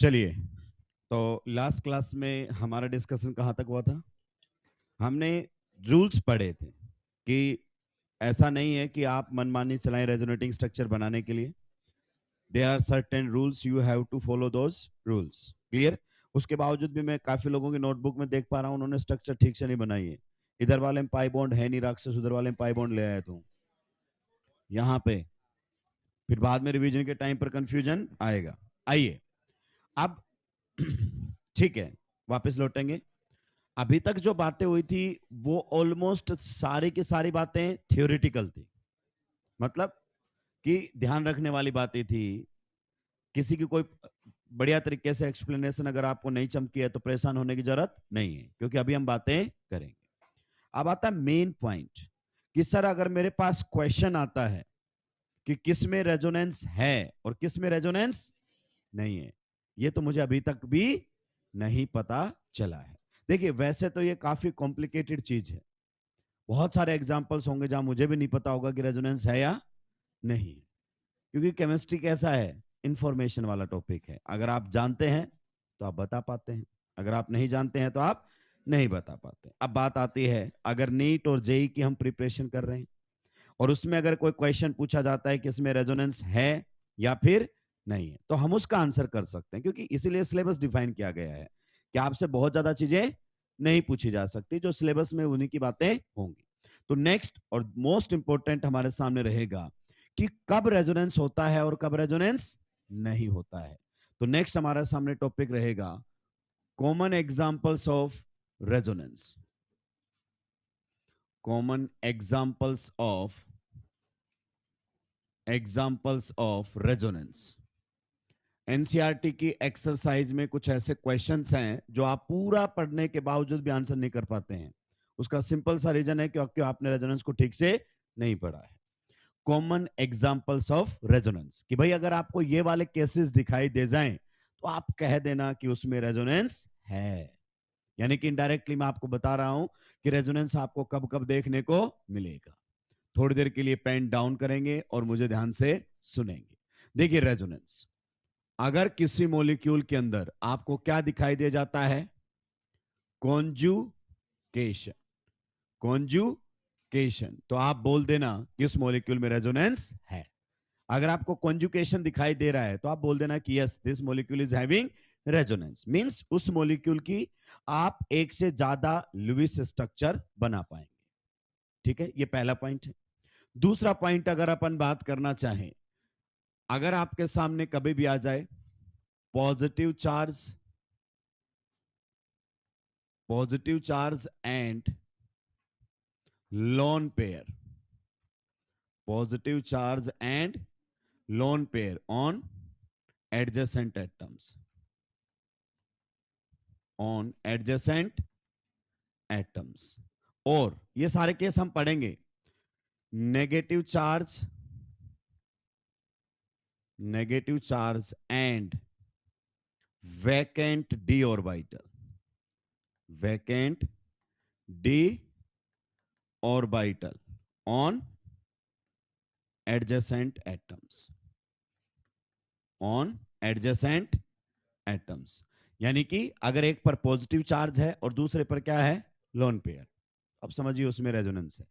चलिए, तो last class में हमारा डिस्कशन कहाँ तक हुआ था? हमने रूल्स पढ़े थे कि ऐसा नहीं है कि आप मनमानी चलाएं रेजोनेटिंग स्ट्रक्चर बनाने के लिए। There are certain rules, you have to follow those rules. Clear? उसके बावजूद भी मैं काफी लोगों की नोटबुक में देख पा रहा हूँ उन्होंने स्ट्रक्चर ठीक से नहीं बनाई है। इधर वाले में पाई बॉन्ड है नहीं राक्षस, उधर वाले में पाई बॉन्ड ले आया तू यहाँ पे, फिर बाद में रिवीजन के टाइम पर कंफ्यूजन आएगा। आइए अब ठीक है, वापस लौटेंगे। अभी तक जो बातें हुई थी वो ऑलमोस्ट सारी की सारी बातें थियोरिटिकल थी, मतलब कि ध्यान रखने वाली बातें थी। किसी की कोई बढ़िया तरीके से एक्सप्लेनेशन अगर आपको नहीं चमकी है तो परेशान होने की जरूरत नहीं है, क्योंकि अभी हम बातें करेंगे। अब आता है मेन पॉइंट कि सर अगर मेरे पास क्वेश्चन आता है कि किस में रेजोनेंस है और किस में रेजोनेंस नहीं है, ये तो मुझे अभी तक भी नहीं पता चला है। देखिए वैसे तो ये काफी कॉम्प्लिकेटेड चीज है, बहुत सारे एग्जाम्पल्स होंगे जहां मुझे भी नहीं पता होगा कि रेजोनेंस है या नहीं, क्योंकि केमिस्ट्री कैसा है, इंफॉर्मेशन वाला टॉपिक है। अगर आप जानते हैं तो आप बता पाते हैं, अगर आप नहीं जानते हैं तो आप नहीं बता पाते। अब बात आती है अगर नीट और जेई की हम प्रिपरेशन कर रहे हैं और उसमें अगर कोई क्वेश्चन पूछा जाता है कि इसमें रेजोनेंस है या फिर नहीं है, तो हम उसका आंसर कर सकते हैं, क्योंकि इसीलिए सिलेबस डिफाइन किया गया है कि आपसे बहुत ज्यादा चीजें नहीं पूछी जा सकती, जो सिलेबस में उन्हीं की बातें होंगी। तो नेक्स्ट और मोस्ट इंपॉर्टेंट हमारे सामने रहेगा कि कब रेजोनेंस होता है और कब रेजोनेंस नहीं होता है। तो नेक्स्ट हमारे सामने टॉपिक रहेगा common examples of resonance. Common examples of resonance. NCERT की एक्सरसाइज में कुछ ऐसे क्वेश्चंस हैं जो आप पूरा पढ़ने के बावजूद भी आंसर नहीं कर पाते हैं। उसका सिंपल सा रीजन है क्योंकि आपने रेजोनेंस को ठीक से नहीं पढ़ा है। कॉमन एग्जांपल्स ऑफ रेजोनेंस कि भाई अगर आपको ये वाले केसेस दिखाई दे जाएं तो आप कह देना कि उसमें रेजोनेंस है। यानी कि इनडायरेक्टली मैं आपको बता रहा हूं कि रेजोनेंस आपको कब कब देखने को मिलेगा। थोड़ी देर के लिए पेन डाउन करेंगे और मुझे ध्यान से सुनेंगे। देखिए रेजोनेंस, अगर किसी मॉलिक्यूल के अंदर आपको क्या दिखाई दे जाता है, कॉन्जुकेशन। कॉन्जुकेशन तो आप बोल देना कि उस मॉलिक्यूल में रेजोनेंस है। अगर आपको कॉन्जुकेशन दिखाई दे रहा है तो आप बोल देना कि yes this molecule is having resonance, means उस मॉलिक्यूल की आप एक से ज्यादा लुईस स्ट्रक्चर बना पाएंगे। ठीक है, ये पहला पॉइंट है। दूसरा पॉइंट अगर अपन बात करना चाहें, अगर आपके सामने कभी भी आ जाए positive charge and lone pair, positive charge and lone pair on adjacent atoms, on adjacent atoms, और ये सारे केस हम पढ़ेंगे। Negative charge and vacant D orbital, vacant D orbital on adjacent atoms, on adjacent atoms. यानी कि अगर एक पर पॉजिटिव चार्ज है और दूसरे पर क्या है, लोन पेयर, अब समझिए उसमें रेजोनेंस है।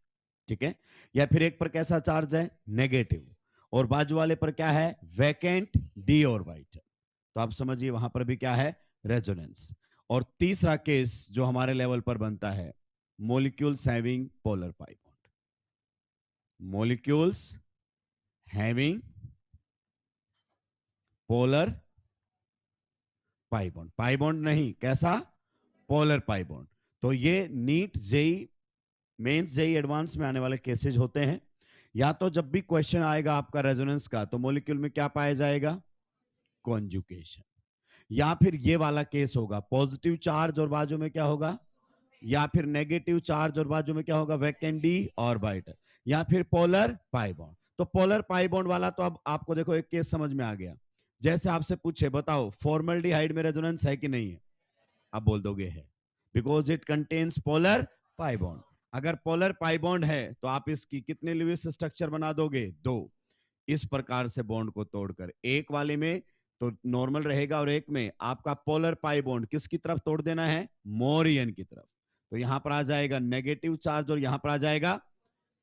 ठीक है, या फिर एक पर कैसा चार्ज है, नेगेटिव, और बाजू वाले पर क्या है, वैकेंट डी ऑर्बिटल, तो आप समझिए वहां पर भी क्या है, रेजोनेंस। और तीसरा केस जो हमारे लेवल पर बनता है, molecules having polar pi bond, molecules having polar pi bond, pi bond नहीं, कैसा, पोलर पाई बॉन्ड। तो ये NEET JEE Mains JEE Advance में आने वाले केसेज होते हैं। या तो जब भी क्वेश्चन आएगा आपका रेजोनेंस का तो मॉलिक्यूल में क्या पाया जाएगा, कॉन्जुकेशन, या फिर ये वाला केस होगा पॉजिटिव चार्ज और बाजू में क्या होगा, या फिर नेगेटिव चार्ज और बाजू में क्या होगा, वैकेंट डी ऑर्बिटल, या फिर पोलर पाई बॉन्ड। तो पोलर पाई बॉन्ड वाला तो अब आपको देखो एक केस समझ में आ गया। जैसे आपसे पूछे बताओ फॉर्मल्डिहाइड में रेजोनेंस है कि नहीं है, आप बोल दोगे है, because it contains polar pi bond. अगर पोलर पाई बॉन्ड है तो आप इसकी कितने लुईस स्ट्रक्चर बना दोगे, दो। इस प्रकार से बॉन्ड को तोड़कर एक वाले में तो नॉर्मल रहेगा और एक में आपका पोलर पाई बॉन्ड किसकी तरफ तोड़ देना है, मोरियन की तरफ। तो यहां पर आ जाएगा नेगेटिव चार्ज और यहां पर आ जाएगा,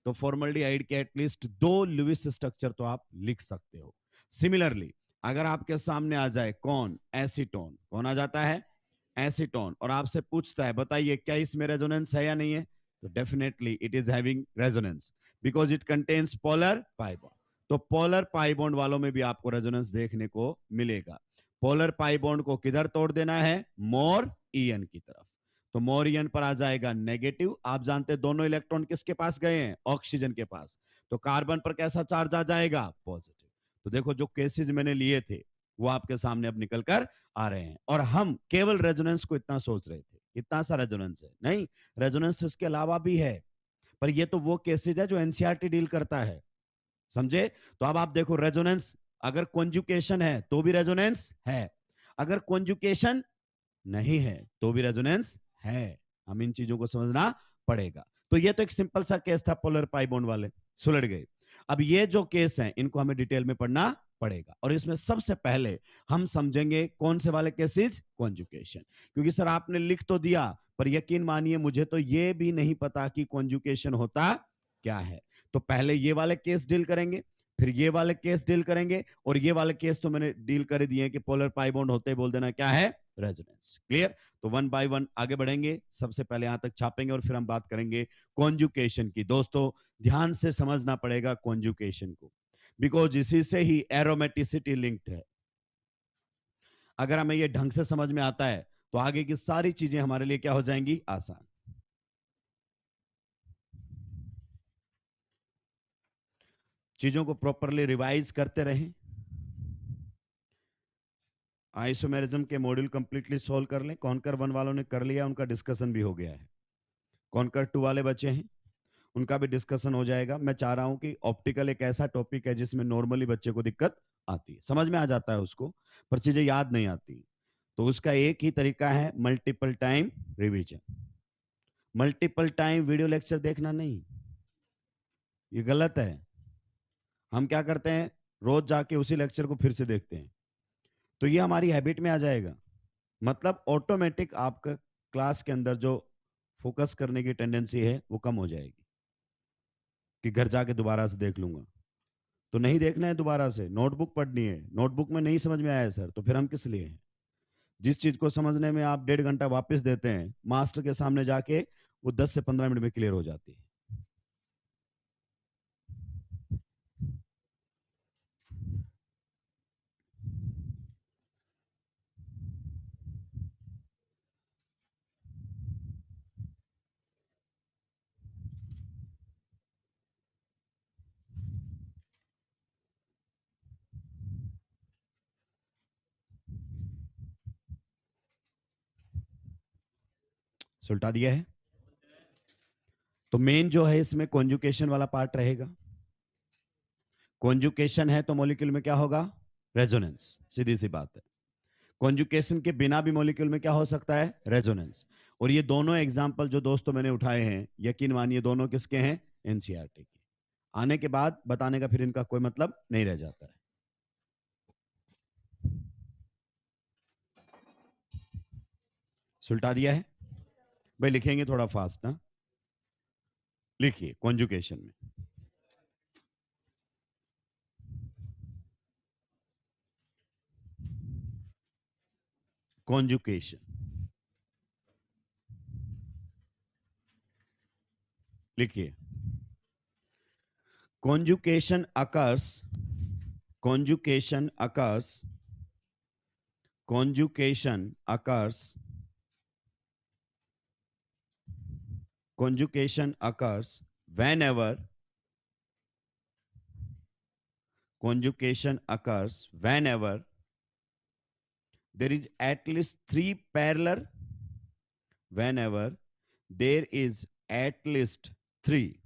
तो फॉर्मल्डिहाइड के एटलीस्ट 2 लुईस स्ट्रक्चर तो आप लिख सकते हो। सिमिलरली अगर आपके सामने आ जाए कौन, एसीटोन, कौन आ जाता है, एसीटोन, और आपसे पूछता है बताइए क्या इसमें रेजोनेंस है या नहीं है, तो definitely it is having resonance because it contains polar pi bond. तो पोलर पाई बॉन्ड वालों में भी आपको रेजोनेंस देखने को मिलेगा। पोलर पाई बॉन्ड को किधर तोड़ देना है, मोर ईएन की तरफ। तो मोर ईएन पर आ जाएगा नेगेटिव। आप जानते हैं दोनों इलेक्ट्रॉन किसके पास गए हैं, ऑक्सीजन के पास। तो कार्बन पर कैसा चार्ज आ जाएगा, पॉजिटिव। तो देखो जो केसेस मैंने लिए थे वो आपके सामने अब निकल कर आ रहे हैं। और हम केवल रेजोनेंस को इतना सोच रहे थे, इतना सा रेजोनेंस है, नहीं, रेजोनेंस तो इसके अलावा भी है। पर ये तो वो केसेज है जो एनसीईआरटी डील करता है, समझे। तो अब आप देखो रेजोनेंस, अगर कॉन्जुकेशन है तो भी रेजोनेंस है, अगर कॉन्जुकेशन नहीं है तो भी रेजोनेंस है। हम इन चीजों को समझना पड़ेगा। तो ये तो एक सिंपल सा केस था पोलर पाई बॉन्ड वाले, सुलझ गए। अब ये जो केस हैं इनको हमें डिटेल में पढ़ना पड़ेगा, और इसमें सबसे पहले हम समझेंगे कौन से वाले केसेस, कॉन्जुकेशन। क्योंकि सर आपने लिख तो दिया, पर यकीन मानिए मुझे तो ये भी नहीं पता कि कॉन्जुकेशन होता क्या है। तो पहले ये वाले केस डील करेंगे, फिर ये वाले केस डील करेंगे, और ये वाले केस तो मैंने डील कर दिए कि पोलर पाई बॉन्ड होते ही बोल देना क्या है, रेजोनेंस। क्लियर। तो वन बाय वन आगे बढ़ेंगे, सबसे पहले यहां तक छापेंगे और फिर हम बात करेंगे कॉन्जुकेशन की। दोस्तों ध्यान से समझना पड़ेगा कॉन्जुकेशन को, बिकॉज इसी से ही एरोमेटिसिटी लिंक्ड है। अगर हमें ये ढंग से समझ में आता है तो आगे की सारी चीजें हमारे लिए क्या हो जाएंगी, आसान। चीजों को प्रॉपरली रिवाइज करते रहें। आइसोमेरिज्म के मॉड्यूल कंप्लीटली सोल्व कर लें। कॉन्कर वन वालों ने कर लिया, उनका डिस्कशन भी हो गया है। कॉन्कर टू वाले बच्चे हैं, उनका भी डिस्कशन हो जाएगा। मैं चाह रहा हूं कि ऑप्टिकल एक ऐसा टॉपिक है जिसमें नॉर्मली बच्चे को दिक्कत आती है, समझ में आ जाता है उसको, पर चीजें याद नहीं आती। तो उसका एक ही तरीका है, multiple time revision. Multiple time video lecture देखना नहीं, ये गलत है। हम क्या करते हैं, रोज जाके उसी लेक्चर को फिर से देखते हैं, तो ये हमारी हैबिट में आ जाएगा। मतलब ऑटोमेटिक आपका क्लास के अंदर जो फोकस करने की टेंडेंसी है वो कम हो जाएगी, कि घर जाके दोबारा से देख लूंगा। तो नहीं देखना है दोबारा से, नोटबुक पढ़नी है, नोटबुक में नहीं समझ में आया सर तो फिर हम किस लिए हैं। जिस चीज को समझने में आप 1.5 घंटा वापस देते हैं, मास्टर के सामने जाके वो 10 से 15 मिनट में क्लियर हो जाती है। सुलटा दिया है। तो मेन जो है इसमें कॉन्जुकेशन वाला पार्ट रहेगा। कॉन्जुकेशन है तो मॉलिक्यूल में क्या होगा, रेजोनेंस, सीधी सी बात है। कॉन्जुकेशन के बिना भी मॉलिक्यूल में क्या हो सकता है, रेजोनेंस। और ये दोनों एग्जाम्पल जो दोस्तों मैंने उठाए हैं, यकीन मानिए दोनों किसके हैं, एनसीईआरटी के। आने के बाद बताने का फिर इनका कोई मतलब नहीं रह जाता है। सुलटा दिया है भाई, लिखेंगे थोड़ा फास्ट ना। लिखिए कॉन्जुकेशन में, कॉन्जुकेशन लिखिए। conjugation occurs conjugation occurs conjugation occurs conjugation occurs whenever conjugation occurs whenever there is at least three parallel, whenever there is at least three,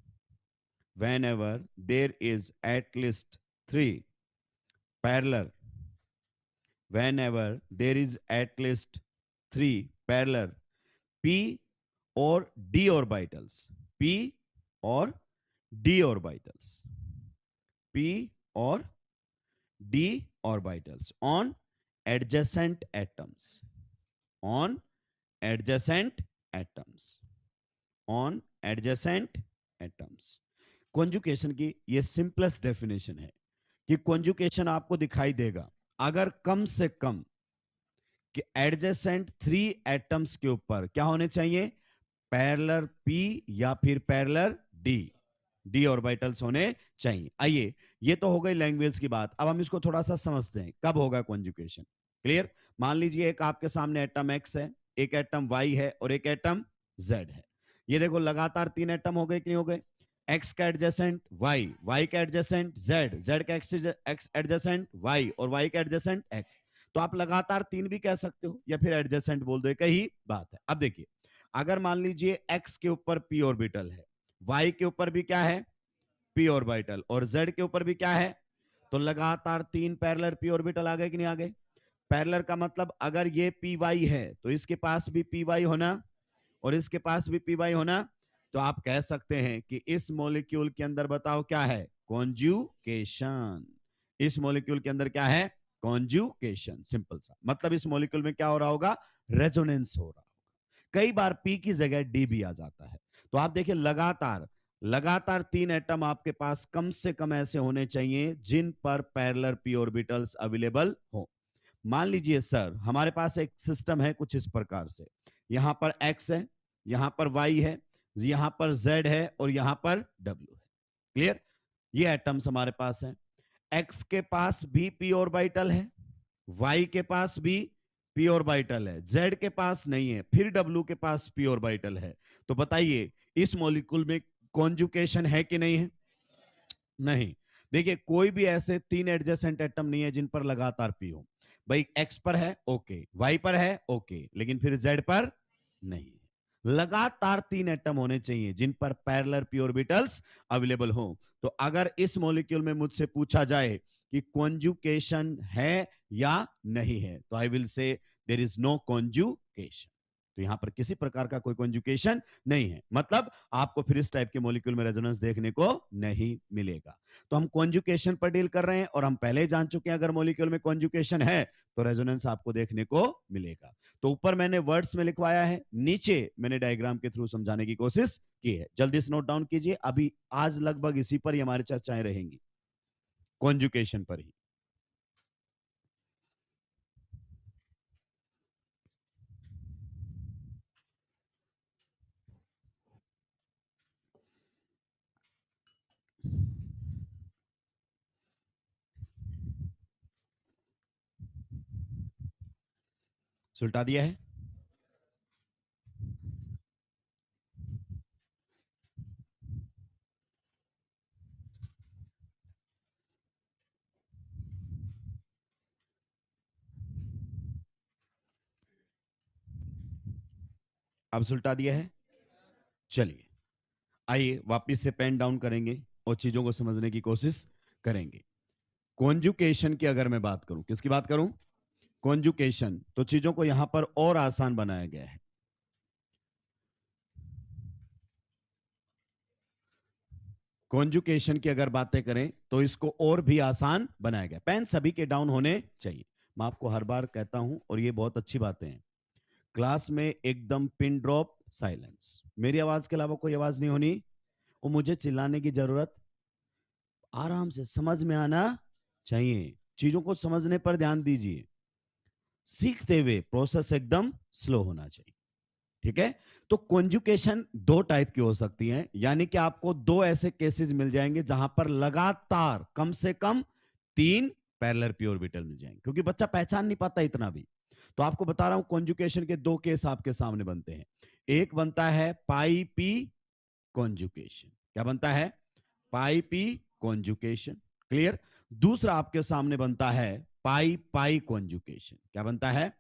whenever there is at least three parallel, whenever there is at least three parallel p or d orbitals, p or d orbitals, p or d orbitals on adjacent atoms, on adjacent atoms, on adjacent atoms। Conjugation की ये simplest definition है कि conjugation आपको दिखाई देगा अगर कम से कम कि एडजेसेंट 3 एटम्स के ऊपर क्या होने चाहिए, पैरेलल p या फिर पैरेलल d, डी ऑर्बिटल्स होने चाहिए। आइए, ये तो हो गई लैंग्वेज की बात। अब हम इसको थोड़ा सा समझते हैं कब होगा कॉन्जुकेशन। क्लियर? मान लीजिए एक आपके सामने एटम x है, एक एटम y है और एक एटम z है। ये देखो लगातार 3 एटम हो गए कि नहीं हो गए। x का एडजेसेंट y, y का एडजेसेंट z, z का एडजेसेंट y और y का एडजेसेंट x। तो आप लगातार 3 भी कह सकते हो या फिर एडजेसेंट बोल दो, एक ही बात है। अब देखिए, अगर मान लीजिए x के ऊपर p ऑर्बिटल है, y के ऊपर भी क्या है, p ऑर्बिटल, और z के ऊपर भी क्या है, तो लगातार 3 पैरेलल p ऑर्बिटल आ गए कि नहीं आ गए। पैरेलल का मतलब अगर ये py है तो इसके पास भी py होना और इसके पास भी py होना। तो आप कह सकते हैं कि इस मॉलिक्यूल के अंदर बताओ क्या है, कॉन्जुकेशन। इस मॉलिक्यूल के अंदर क्या है, कॉन्जुकेशन। सिंपल सा मतलब इस मॉलिक्यूल में क्या हो रहा होगा, रेजोनेंस हो रहा होगा। कई बार पी की जगह डी भी आ जाता है। तो आप देखिए लगातार लगातार 3 एटम आपके पास कम से कम ऐसे होने चाहिए जिन पर पैरेलल p ऑर्बिटल्स अवेलेबल हो। मान लीजिए सर हमारे पास एक सिस्टम है कुछ इस प्रकार से, यहां पर x है, यहां पर y है, यहां पर z है और यहां पर w है। क्लियर? ये एटम्स हमारे पास है। x के पास भी p ऑर्बिटल है, y के पास भी p ऑर्बिटल है, z के पास नहीं है, फिर w के पास p ऑर्बिटल है। तो बताइए इस मॉलिक्यूल में कॉन्जुकेशन है कि नहीं है? नहीं। देखिए कोई भी ऐसे 3 एडजेसेंट एटम नहीं है जिन पर लगातार p हो। भाई x पर है ओके, y पर है ओके, लेकिन फिर z पर नहीं है। लगातार 3 एटम होने चाहिए जिन पर पैरेलल p ऑर्बिटल्स अवेलेबल हो। तो अगर इस मॉलिक्यूल में मुझसे पूछा जाए कि कॉन्जुकेशन है या नहीं है, तो I will say there is no conjugation. तो यहां पर किसी प्रकार का कोई कॉन्जुकेशन नहीं है, मतलब आपको फिर इस टाइप के मॉलिक्यूल में रेजोनेंस देखने को नहीं मिलेगा। तो हम कॉन्जुकेशन पर डील कर रहे हैं और हम पहले ही जान चुके हैं अगर मॉलिक्यूल में कॉन्जुकेशन है तो रेजोनेंस आपको देखने को मिलेगा। तो ऊपर मैंने वर्ड्स में लिखवाया है, नीचे मैंने डायग्राम के थ्रू समझाने की कोशिश की है। जल्दी से नोट डाउन कीजिए, अभी आज लगभग इसी पर ही हमारी चर्चाएं रहेंगी, कॉन्जुकेशन पर ही। सुलटा दिया है। अब सुलटा दिया है। चलिए आइए वापस से पेन डाउन करेंगे और चीजों को समझने की कोशिश करेंगे। कॉन्जुकेशन की अगर मैं बात करूं, किसकी बात करूं, कॉन्जुकेशन, तो चीजों को यहां पर और आसान बनाया गया है। कॉन्जुकेशन की अगर बातें करें तो इसको और भी आसान बनाया गया। पेन सभी के डाउन होने चाहिए, मैं आपको हर बार कहता हूं और ये बहुत अच्छी बातें हैं। क्लास में एकदम पिन ड्रॉप साइलेंस, मेरी आवाज के अलावा कोई आवाज नहीं होनी और मुझे चिल्लाने की जरूरत, आराम से समझ में आना चाहिए। चीजों को समझने पर ध्यान दीजिए, सीखते हुए प्रोसेस एकदम स्लो होना चाहिए। ठीक है? तो कॉन्जुकेशन दो टाइप की हो सकती है, यानी कि आपको दो ऐसे केसेस मिल जाएंगे जहां पर लगातार कम से कम 3 पैरेलल p ऑर्बिटल मिल जाएंगे, क्योंकि बच्चा पहचान नहीं पाता इतना भी। तो आपको बता रहा हूं कॉन्जुकेशन के दो केस आपके सामने बनते हैं। एक बनता है पाई p कॉन्जुकेशन। क्या बनता है? पाई p कॉन्जुकेशन। क्लियर? दूसरा आपके सामने बनता है पाई पाई कॉन्जुकेशन। क्या बनता है?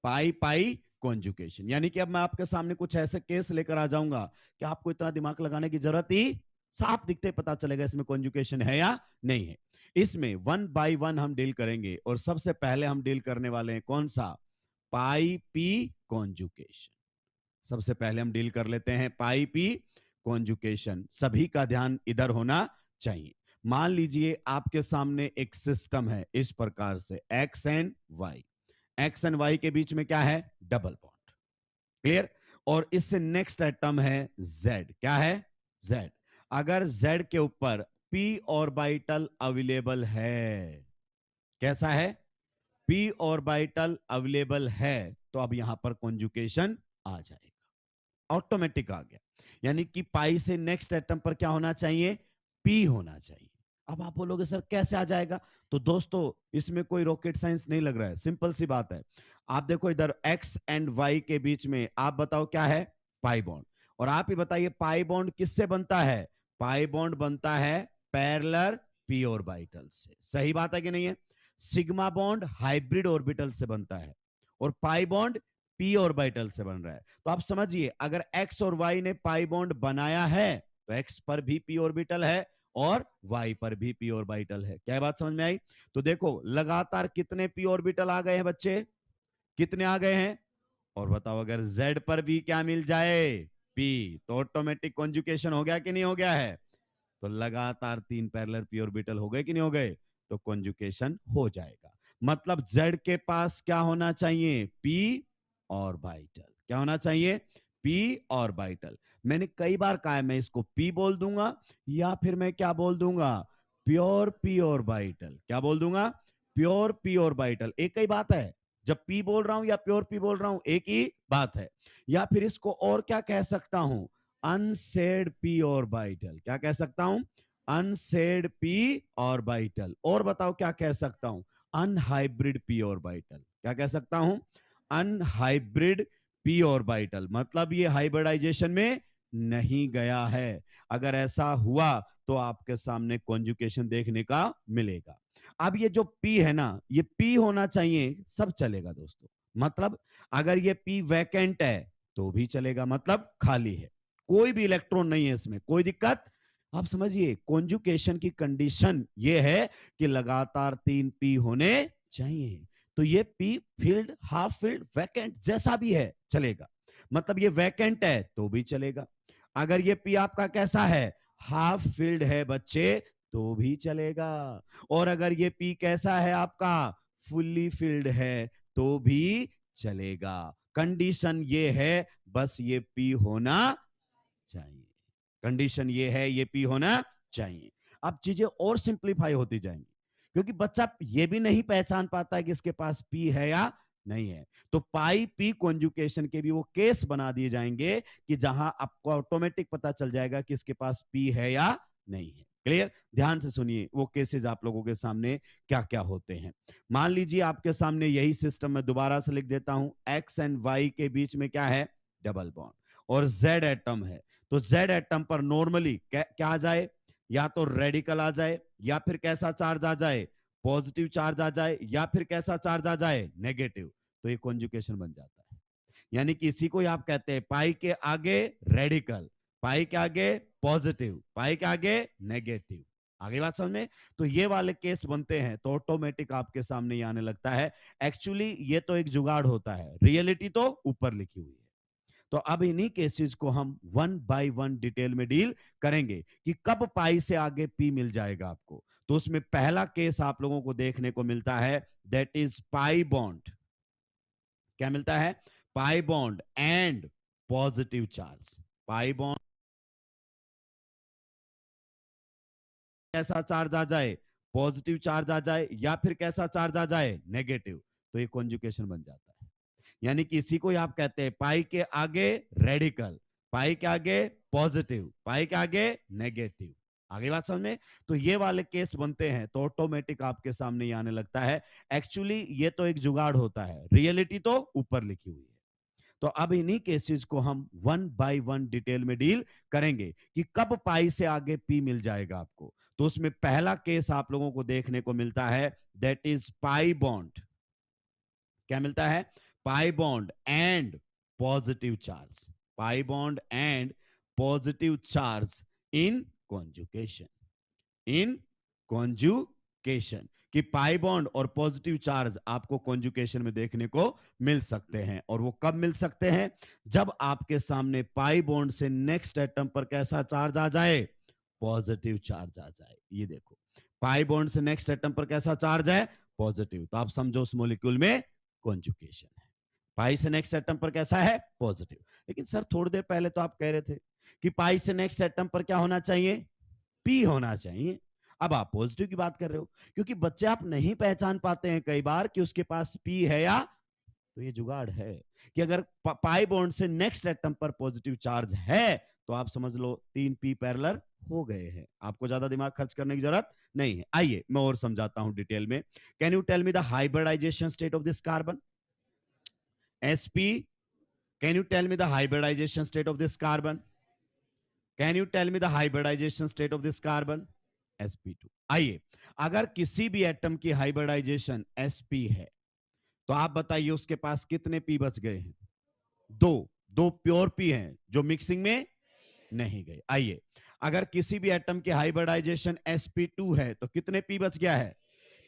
पाई पाई कॉन्जुकेशन। यानी कि अब मैं आपके सामने कुछ ऐसे केस लेकर आ जाऊंगा कि आपको इतना दिमाग लगाने की जरूरत ही, साफ दिखते पता चलेगा इसमें कॉन्जुकेशन है या नहीं है। इसमें वन बाय वन हम डील करेंगे और सबसे पहले हम डील करने वाले हैं कौन सा, पाई पी कॉन्जुकेशन। सबसे पहले हम डील कर लेते हैं पाई पी कॉन्जुकेशन। सभी का ध्यान इधर होना चाहिए। मान लीजिए आपके सामने एक सिस्टम है इस प्रकार से एक्स एंड वाई के बीच में क्या है, डबल बॉन्ड। क्लियर। और इससे नेक्स्ट एटम है जेड, क्या है, जेड। अगर जेड के ऊपर पी ऑर्बिटल अवेलेबल है, कैसा है, पी ऑर्बिटल अवेलेबल है, तो अब यहां पर कॉन्जुकेशन आ जाएगा, ऑटोमेटिक आ गया। यानी कि पाई से नेक्स्ट एटम पर क्या होना चाहिए, पी होना चाहिए। अब आप बोलोगे सर कैसे आ जाएगा, तो दोस्तों इसमें कोई रॉकेट साइंस नहीं लग रहा है, सिंपल सी बात है। आप देखो इधर एक्स एंड वाई के बीच में आप बताओ क्या है, पाई बॉन्ड। और आप ही बताइए पाई बॉन्ड किससे बनता है, पाई बॉन्ड बनता है पैरेलल पी ऑर्बिटल से। सही बात है कि नहीं है। सिग्मा बॉन्ड हाइब्रिड ऑर्बिटल से बनता है और पाई बॉन्ड पी ऑर्बिटल से बन रहा है। तो आप समझिए अगर एक्स और वाई ने पाई बॉन्ड बनाया है तो एक्स पर भी पी ऑर्बिटल है और वाई पर भी पी ऑर्बिटल है। क्या बात समझ में आई। तो देखो लगातार कितने पी ऑर्बिटल आ गए हैं बच्चे, कितने आ गए हैं। और बताओ अगर जेड पर भी क्या मिल जाए, पी, तो ऑटोमेटिक कॉन्जुकेशन हो गया कि नहीं हो गया है। तो लगातार 3 पैरेलल पी ऑर्बिटल हो गए कि नहीं हो गए, तो कॉन्जुकेशन हो जाएगा। मतलब जेड के पास क्या होना चाहिए, पी ऑर्बिटल। क्या होना चाहिए, पी ऑर्बिटल। मैंने कई बार कहा है मैं इसको पी बोल दूंगा या फिर मैं क्या बोल दूंगा, प्योर पी ऑर्बिटल। क्या बोल दूंगा, प्योर पी ऑर्बिटल। एक ही बात है, जब पी बोल रहा हूं या प्योर पी बोल रहा हूं एक ही बात है। या फिर इसको और क्या कह सकता हूं, अनसेड पी ऑर्बिटल। क्या कह सकता हूं, अनसेड पी ऑर्बिटल। और बताओ क्या कह सकता हूं, अनहाइब्रिड पी ऑर्बिटल। क्या कह सकता हूं, अनहाइब्रिड पी ऑर्बिटल। मतलब ये हाइब्रिडाइजेशन में नहीं गया है। अगर ऐसा हुआ तो आपके सामने कॉन्जुकेशन देखने का मिलेगा। अब ये जो पी है ना, ये पी होना चाहिए, सब चलेगा दोस्तों। मतलब अगर ये पी वैकेंट है तो भी चलेगा, मतलब खाली है, कोई भी इलेक्ट्रॉन नहीं है इसमें, कोई दिक्कत। आप समझिए कॉन्जुकेशन की कंडीशन ये है कि लगातार 3 पी होने चाहिए। तो ये P field, half field, vacant जैसा भी है चलेगा। मतलब ये वैकेंट है तो भी चलेगा। अगर ये पी आपका कैसा है, हाफ फील्ड है बच्चे, तो भी चलेगा। और अगर ये पी कैसा है आपका, फुल्ली फील्ड है, तो भी चलेगा। कंडीशन ये है, बस ये पी होना चाहिए। कंडीशन ये है, ये पी होना चाहिए। अब चीजें और सिंप्लीफाई होती जाएंगी, क्योंकि बच्चा ये भी नहीं पहचान पाता है कि इसके पास पी है या नहीं है। तो पाई पी कॉन्जुकेशन के भी वो केस बना दिए जाएंगे कि जहां आपको ऑटोमेटिक पता चल जाएगा कि इसके पास पी है या नहीं है। क्लियर। ध्यान से सुनिए वो केसेस आप लोगों के सामने क्या क्या होते हैं। मान लीजिए आपके सामने यही सिस्टम मैं दोबारा से लिख देता हूं, एक्स एंड वाई के बीच में क्या है, डबल बॉन्ड, और जेड एटम है। तो जेड एटम पर नॉर्मली क्या आ जाए, या तो रेडिकल आ जाए, या फिर कैसा चार्ज आ जाए, पॉजिटिव चार्ज आ जाए, या फिर कैसा चार्ज आ जाए, नेगेटिव। तो ये कॉन्जुकेशन बन जाता है। यानी कि इसी को आप कहते हैं पाई के आगे रेडिकल, पाई के आगे पॉजिटिव, पाई के आगे नेगेटिव। आगे बात समझ में। तो ये वाले केस बनते हैं तो ऑटोमेटिक आपके सामने आने लगता है। एक्चुअली ये तो एक जुगाड़ होता है, रियलिटी तो ऊपर लिखी हुई है। तो अब इन्हीं केसेस को हम वन बाय वन डिटेल में डील करेंगे कि कब पाई से आगे पी मिल जाएगा आपको। तो उसमें पहला केस आप लोगों को देखने को मिलता है, दैट इज पाई बॉन्ड। क्या मिलता है, pi bond and positive charge. Pi bond कैसा चार्ज आ जाए, पॉजिटिव चार्ज आ जाए, या फिर कैसा चार्ज आ जाए, नेगेटिव। तो ये कॉन्जुकेशन बन जाता है। यानी कि इसी को आप कहते हैं पाई के आगे रेडिकल, पाई के आगे पॉजिटिव, पाई के आगे नेगेटिव। आगे बात समझ में। तो ये वाले केस बनते हैं तो ऑटोमेटिक आपके सामने आने लगता है। एक्चुअली ये तो एक जुगाड़ होता है, रियलिटी तो ऊपर लिखी हुई है। तो अब इन्हीं केसेस को हम वन बाय वन डिटेल में डील करेंगे कि कब पाई से आगे पी मिल जाएगा आपको। तो उसमें पहला केस आप लोगों को देखने को मिलता है, दैट इज पाई बॉन्ड। क्या मिलता है, pi bond and positive charge, pi bond and positive charge in conjugation, in conjugation. कि पाई बॉन्ड और पॉजिटिव चार्ज आपको कॉन्जुकेशन में देखने को मिल सकते हैं। और वो कब मिल सकते हैं, जब आपके सामने पाई बॉन्ड से नेक्स्ट एटम पर कैसा चार्ज आ जाए, पॉजिटिव चार्ज आ जाए। ये देखो, पाई बॉन्ड से नेक्स्ट एटम पर कैसा चार्ज है? पॉजिटिव। तो आप समझो उस मॉलिक्यूल में कॉन्जुगेशन है। पाई से नेक्स्ट एटम पर कैसा है? पॉजिटिव। लेकिन सर थोड़ी देर पहले तो आप कह रहे थे कि पाई से नेक्स्ट एटम पर क्या होना चाहिए? पी होना चाहिए। अब आप पॉजिटिव की बात कर रहे हो, क्योंकि बच्चे आप नहीं पहचान पाते हैं कई बार कि उसके पास पी है या, तो ये जुगाड़ है कि अगर पाई बॉन्ड से नेक्स्ट एटम पर पॉजिटिव चार्ज है तो आप समझ लो 3p पैरेलल हो गए हैं। आपको ज्यादा दिमाग खर्च करने की जरूरत नहीं है। आइए मैं और समझाता हूं डिटेल में। Can you tell me the hybridisation state of this carbon? sp, can you tell me the hybridization state of this carbon? Can you tell me the hybridization state of this carbon? sp2। आइए, अगर किसी भी atom की hybridisation sp है तो आप बताइए उसके पास कितने p बच गए हैं? दो। दो प्योर p हैं जो मिक्सिंग में नहीं गए। आइए, अगर किसी भी एटम की हाइब्रिडाइजेशन sp2 है तो कितने p बच गया है?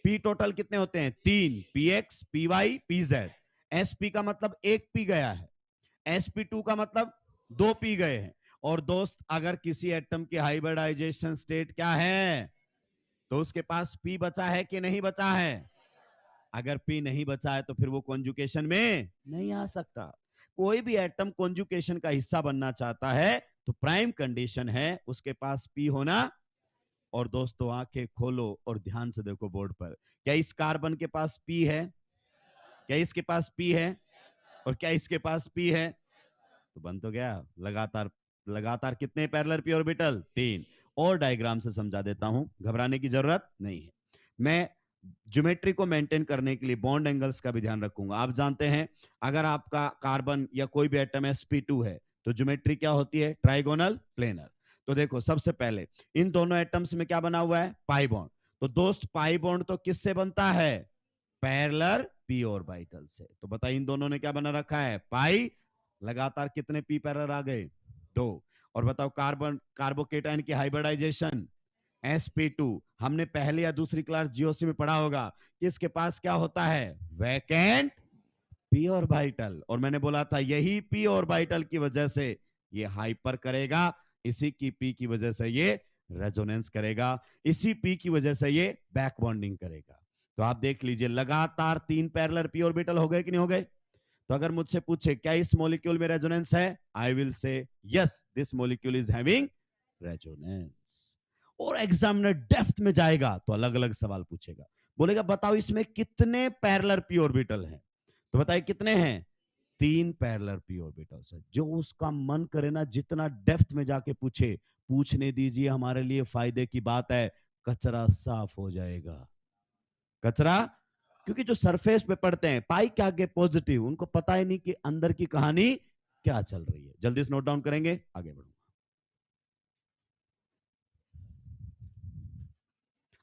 p टोटल कितने होते हैं? 3, px, py, pz। sp का मतलब एक p गया है, sp2 का मतलब 2p गए हैं। और दोस्त, अगर किसी एटम की हाइब्रिडाइजेशन स्टेट क्या है तो उसके पास p बचा है कि नहीं बचा है? अगर p नहीं बचा है तो फिर वो कॉन्जुगेशन में नहीं आ सकता। कोई भी एटम कॉन्जुगेशन का हिस्सा बनना चाहता है तो प्राइम कंडीशन है उसके पास p होना। और दोस्तों आंखें खोलो और ध्यान से देखो बोर्ड पर, क्या इस कार्बन के पास p है? क्या इसके पास p है? और क्या इसके पास p है? तो बन तो गया। लगातार लगातार कितने पैरेलल p ऑर्बिटल? 3। और डायग्राम से समझा देता हूं, घबराने की जरूरत नहीं है। मैं ज्योमेट्री को मेंटेन करने के लिए बॉन्ड एंगल्स का भी ध्यान रखूंगा। आप जानते हैं अगर आपका कार्बन या कोई भी एटम sp2 है तो ज्योमेट्री क्या होती है? Trigonal planar. तो देखो सबसे पहले इन दोनों एटम्स में क्या बना हुआ है? पाई बॉन्ड। तो दोस्त पाई बॉन्ड तो किससे बनता है? पैरेलल p ऑर्बिटल से। तो बताइए इन दोनों ने क्या बना रखा है? पाई। लगातार कितने p पैरेलल आ गए? 2। और बताओ कार्बन कार्बोकेटाइन की हाइब्रिडाइजेशन sp2। हमने पहले या दूसरी क्लास जीओसी में पढ़ा होगा कि इसके पास क्या होता है? Vacant p orbital. और मैंने बोला था यही p ऑर्बिटल की वजह से ये हाइपर करेगा, इसी की p की वजह से ये रेजोनेंस करेगा, इसी p की वजह से ये बैक बॉन्डिंग करेगा। तो आप देख लीजिए लगातार 3 पैरेलल p ऑर्बिटल हो गए कि नहीं हो गए? तो अगर मुझसे पूछे क्या इस मॉलिक्यूल में रेजोनेंस है, आई विल से yes, this molecule is having resonance. और एग्जामिनर डेप्थ में जाएगा तो अलग अलग सवाल पूछेगा, बोलेगा बताओ इसमें कितने पैरेलल p ऑर्बिटल हैं? तो बताइए कितने हैं? 3 पैरेलल p ऑर्बिटल्स है। जो उसका मन करे ना जितना डेप्थ में जाके पूछे, पूछने दीजिए, हमारे लिए फायदे की बात है। कचरा साफ हो जाएगा। कचरा, क्योंकि जो सरफेस पे पढ़ते हैं पाई के आगे पॉजिटिव, उनको पता ही नहीं कि अंदर की कहानी क्या चल रही है। जल्दी से नोट डाउन करेंगे, आगे बढ़ूंगा।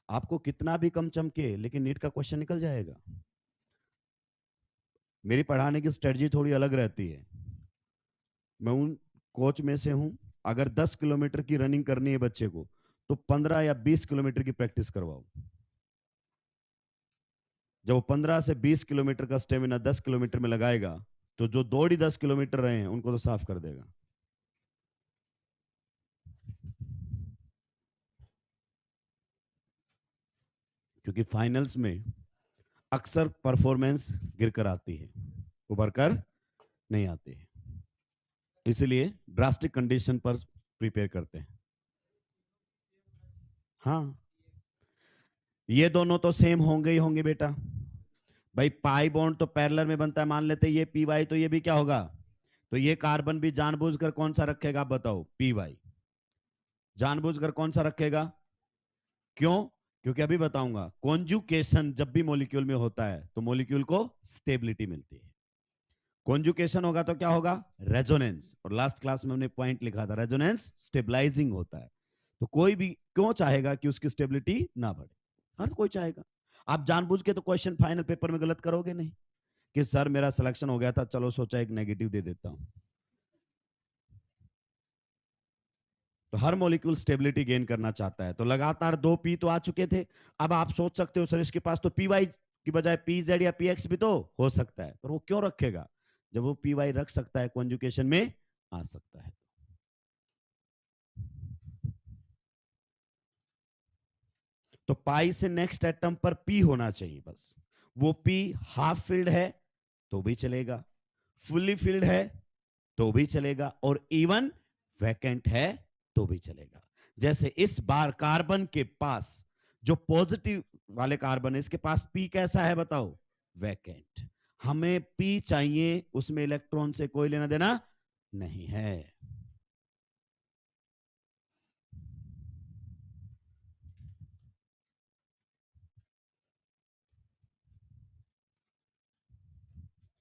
आपको कितना भी कम चमके लेकिन नीट का क्वेश्चन निकल जाएगा। मेरी पढ़ाने की स्ट्रेटजी थोड़ी अलग रहती है। मैं उन कोच में से हूं, अगर 10 किलोमीटर की रनिंग करनी है बच्चे को तो 15 या 20 किलोमीटर की प्रैक्टिस करवाओ। जब वो 15 से 20 किलोमीटर का स्टेमिना 10 किलोमीटर में लगाएगा तो जो दौड़ ही 10 किलोमीटर रहे हैं उनको तो साफ कर देगा। क्योंकि फाइनल्स में अक्सर परफॉर्मेंस गिरकर आती है, उभर कर नहीं आती है। इसलिए ड्रास्टिक कंडीशन पर प्रिपेयर करते हैं। हाँ, ये दोनों तो सेम होंगे ही होंगे बेटा। भाई पाई बॉन्ड तो पैरेलल में बनता है, मान लेते हैं ये पी वाई, तो ये भी क्या होगा? तो ये कार्बन भी जानबूझकर कौन सा रखेगा? बताओ, पी वाई। जानबूझकर कौन सा रखेगा? क्यों? क्योंकि अभी बताऊंगा कॉन्जुकेशन जब भी मॉलिक्यूल में होता है तो मॉलिक्यूल को स्टेबिलिटी मिलती है। कॉन्जुकेशन होगा तो क्या होगा? रेजोनेंस। और लास्ट क्लास में हमने पॉइंट लिखा था, रेजोनेंस स्टेबलाइजिंग होता है। तो कोई भी क्यों चाहेगा कि उसकी स्टेबिलिटी ना बढ़े? हर कोई चाहेगा। आप जानबूझ के तो क्वेश्चन फाइनल पेपर में गलत करोगे नहीं कि सर मेरा सिलेक्शन हो गया था, चलो सोचा एक नेगेटिव दे देता हूं। तो हर मॉलिक्यूल स्टेबिलिटी गेन करना चाहता है। तो लगातार 2p तो आ चुके थे। अब आप सोच सकते हो सर इसके पास तो py की बजाय pz या px भी तो हो सकता है, पर वो क्यों रखेगा? जब वो py रख सकता है कॉन्जुगेशन में आ सकता है। तो पाई से नेक्स्ट एटम पर पी होना चाहिए बस। वो पी हाफ फिल्ड है तो भी चलेगा, फुल्ली फिल्ड है तो भी चलेगा, और इवन वैकेंट है तो भी चलेगा। जैसे इस बार कार्बन के पास जो पॉजिटिव वाले कार्बन है, इसके पास पी कैसा है बताओ? वैकेंट। हमें पी चाहिए, उसमें इलेक्ट्रॉन से कोई लेना देना नहीं है।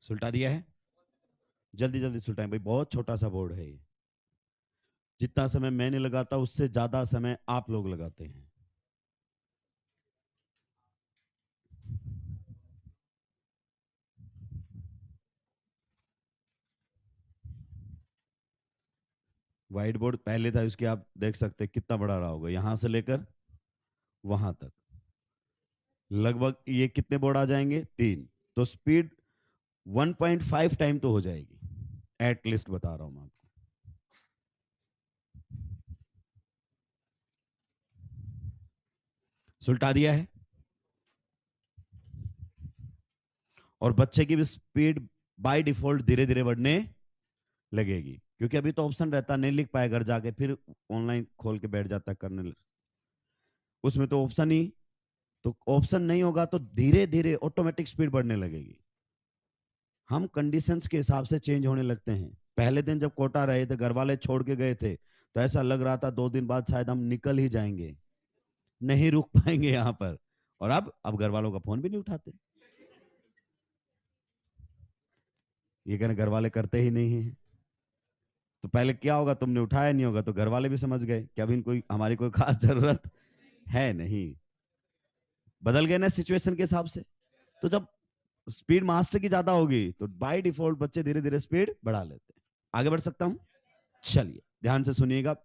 सुलटा दिया है? जल्दी जल्दी सुलटाएं भाई, बहुत छोटा सा बोर्ड है ये। जितना समय मैंने लगाता उससे ज्यादा समय आप लोग लगाते हैं। व्हाइट बोर्ड पहले था, उसकी आप देख सकते हैं कितना बड़ा रहा होगा, यहां से लेकर वहां तक लगभग ये कितने बोर्ड आ जाएंगे? 3। तो स्पीड 1.5 टाइम तो हो जाएगी एटलीस्ट, बता रहा हूं मैं आपको। सुलटा दिया है। और बच्चे की भी स्पीड बाय डिफॉल्ट धीरे धीरे बढ़ने लगेगी, क्योंकि अभी तो ऑप्शन रहता नहीं लिख पाए, घर जाके फिर ऑनलाइन खोल के बैठ जाता करने, उसमें तो ऑप्शन ही, तो ऑप्शन नहीं होगा तो धीरे धीरे ऑटोमेटिक स्पीड बढ़ने लगेगी। हम कंडीशंस के हिसाब से चेंज होने लगते हैं। पहले दिन जब कोटा रहे थे, घर वाले छोड़ के गए थे, तो ऐसा लग रहा था 2 दिन बाद शायद हम निकल ही जाएंगे, नहीं रुक पाएंगे यहाँ पर। और अब घर वालों का फोन भी नहीं उठाते। ये कहना घर वाले करते ही नहीं है। तो पहले क्या होगा, तुमने उठाया नहीं होगा तो घर वाले भी समझ गए कि अब इनको हमारी कोई खास जरूरत है नहीं। बदल गए ना सिचुएशन के हिसाब से। तो जब स्पीड मास्टर की ज्यादा होगी तो बाय डिफॉल्ट बच्चे धीरे धीरे स्पीड बढ़ा लेते हैं। आगे बढ़ सकता हूं? चलिए ध्यान से सुनिएगा।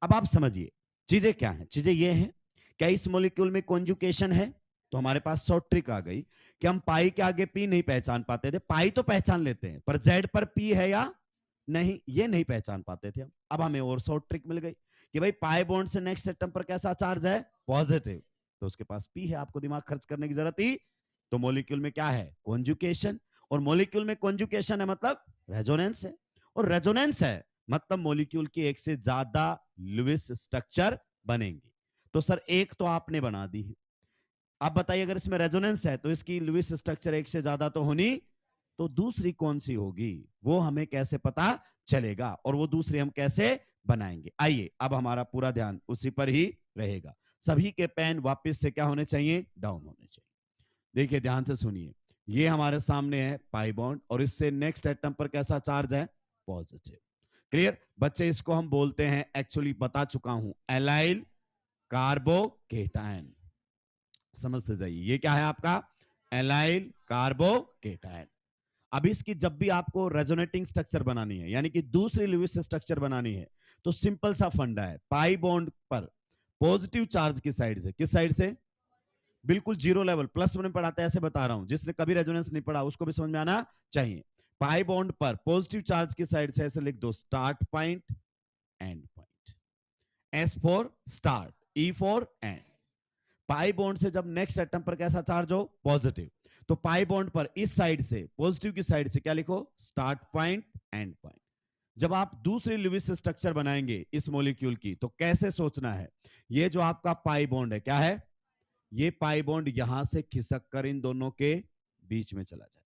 अब आप समझिए चीजें क्या हैं। चीजें ये हैं, क्या इस मॉलिक्यूल में कॉन्जुकेशन है? तो हमारे पास शॉर्ट ट्रिक आ गई कि हम पाई के आगे पी नहीं पहचान पाते थे। पाई तो पहचान लेते हैं, पर जेड पर पी है या नहीं ये नहीं पहचान पाते थे हम। अब हमें और शॉर्ट ट्रिक मिल गई कि भाई पाई बॉन्ड से नेक्स्ट एटम पर कैसा चार्ज है? पॉजिटिव। तो उसके पास पी है, आपको दिमाग खर्च करने की जरूरत ही। तो मॉलिक्यूल में क्या है? कॉन्जुकेशन। और मॉलिक्यूल में कॉन्जुकेशन है मतलब रेजोनेंस है, और रेजोनेंस है मतलब मॉलिक्यूल की एक से ज्यादा लुइस स्ट्रक्चर बनेंगी। तो सर एक तो आपने बना दी है। आप बताइए अगर इसमें रेजोनेंस है तो इसकी लुइस स्ट्रक्चर एक से ज्यादा तो होनी, तो दूसरी कौन सी होगी वो हमें कैसे पता चलेगा, और वो दूसरी हम कैसे बनाएंगे? आइए अब हमारा पूरा ध्यान उसी पर ही रहेगा। सभी के पेन वापस से क्या होने चाहिए? डाउन होने चाहिए। देखिए ध्यान से सुनिए, ये हमारे सामने है पाई बॉन्ड, और इससे नेक्स्ट एटम पर कैसा चार्ज है? पॉजिटिव। क्लियर बच्चे? इसको हम बोलते हैं, एक्चुअली बता चुका हूं, एलाइल कार्बोकेटायन। समझते जाइए, ये क्या है आपका? Allyl carbocation. अब इसकी जब भी आपको रेजोनेटिंग स्ट्रक्चर बनानी है, यानी कि दूसरी लुईस स्ट्रक्चर बनानी है, तो सिंपल सा फंडा है, पाई बॉन्ड पर पॉजिटिव चार्ज की साइड से, किस साइड से? बिल्कुल जीरो लेवल, प्लस वन में पढ़ाते हैं ऐसे बता रहा हूं, जिसने कभी रेजोनेंस नहीं पढ़ा उसको भी समझ में आना चाहिए। पाई बॉन्ड पर पॉजिटिव चार्ज की साइड से ऐसे लिख दो, start point and point. S for start, E for and. Pi bond से जब नेक्स्ट एटम पर कैसा चार्ज हो? पॉजिटिव। तो पाई बॉन्ड पर इस साइड से, पॉजिटिव की साइड से क्या लिखो? Start point and point. जब आप दूसरी लुईस स्ट्रक्चर बनाएंगे इस मॉलिक्यूल की, तो कैसे सोचना है? ये जो आपका पाई बॉन्ड है क्या है? ये पाई बॉन्ड यहां से खिसक कर इन दोनों के बीच में चला जाएगा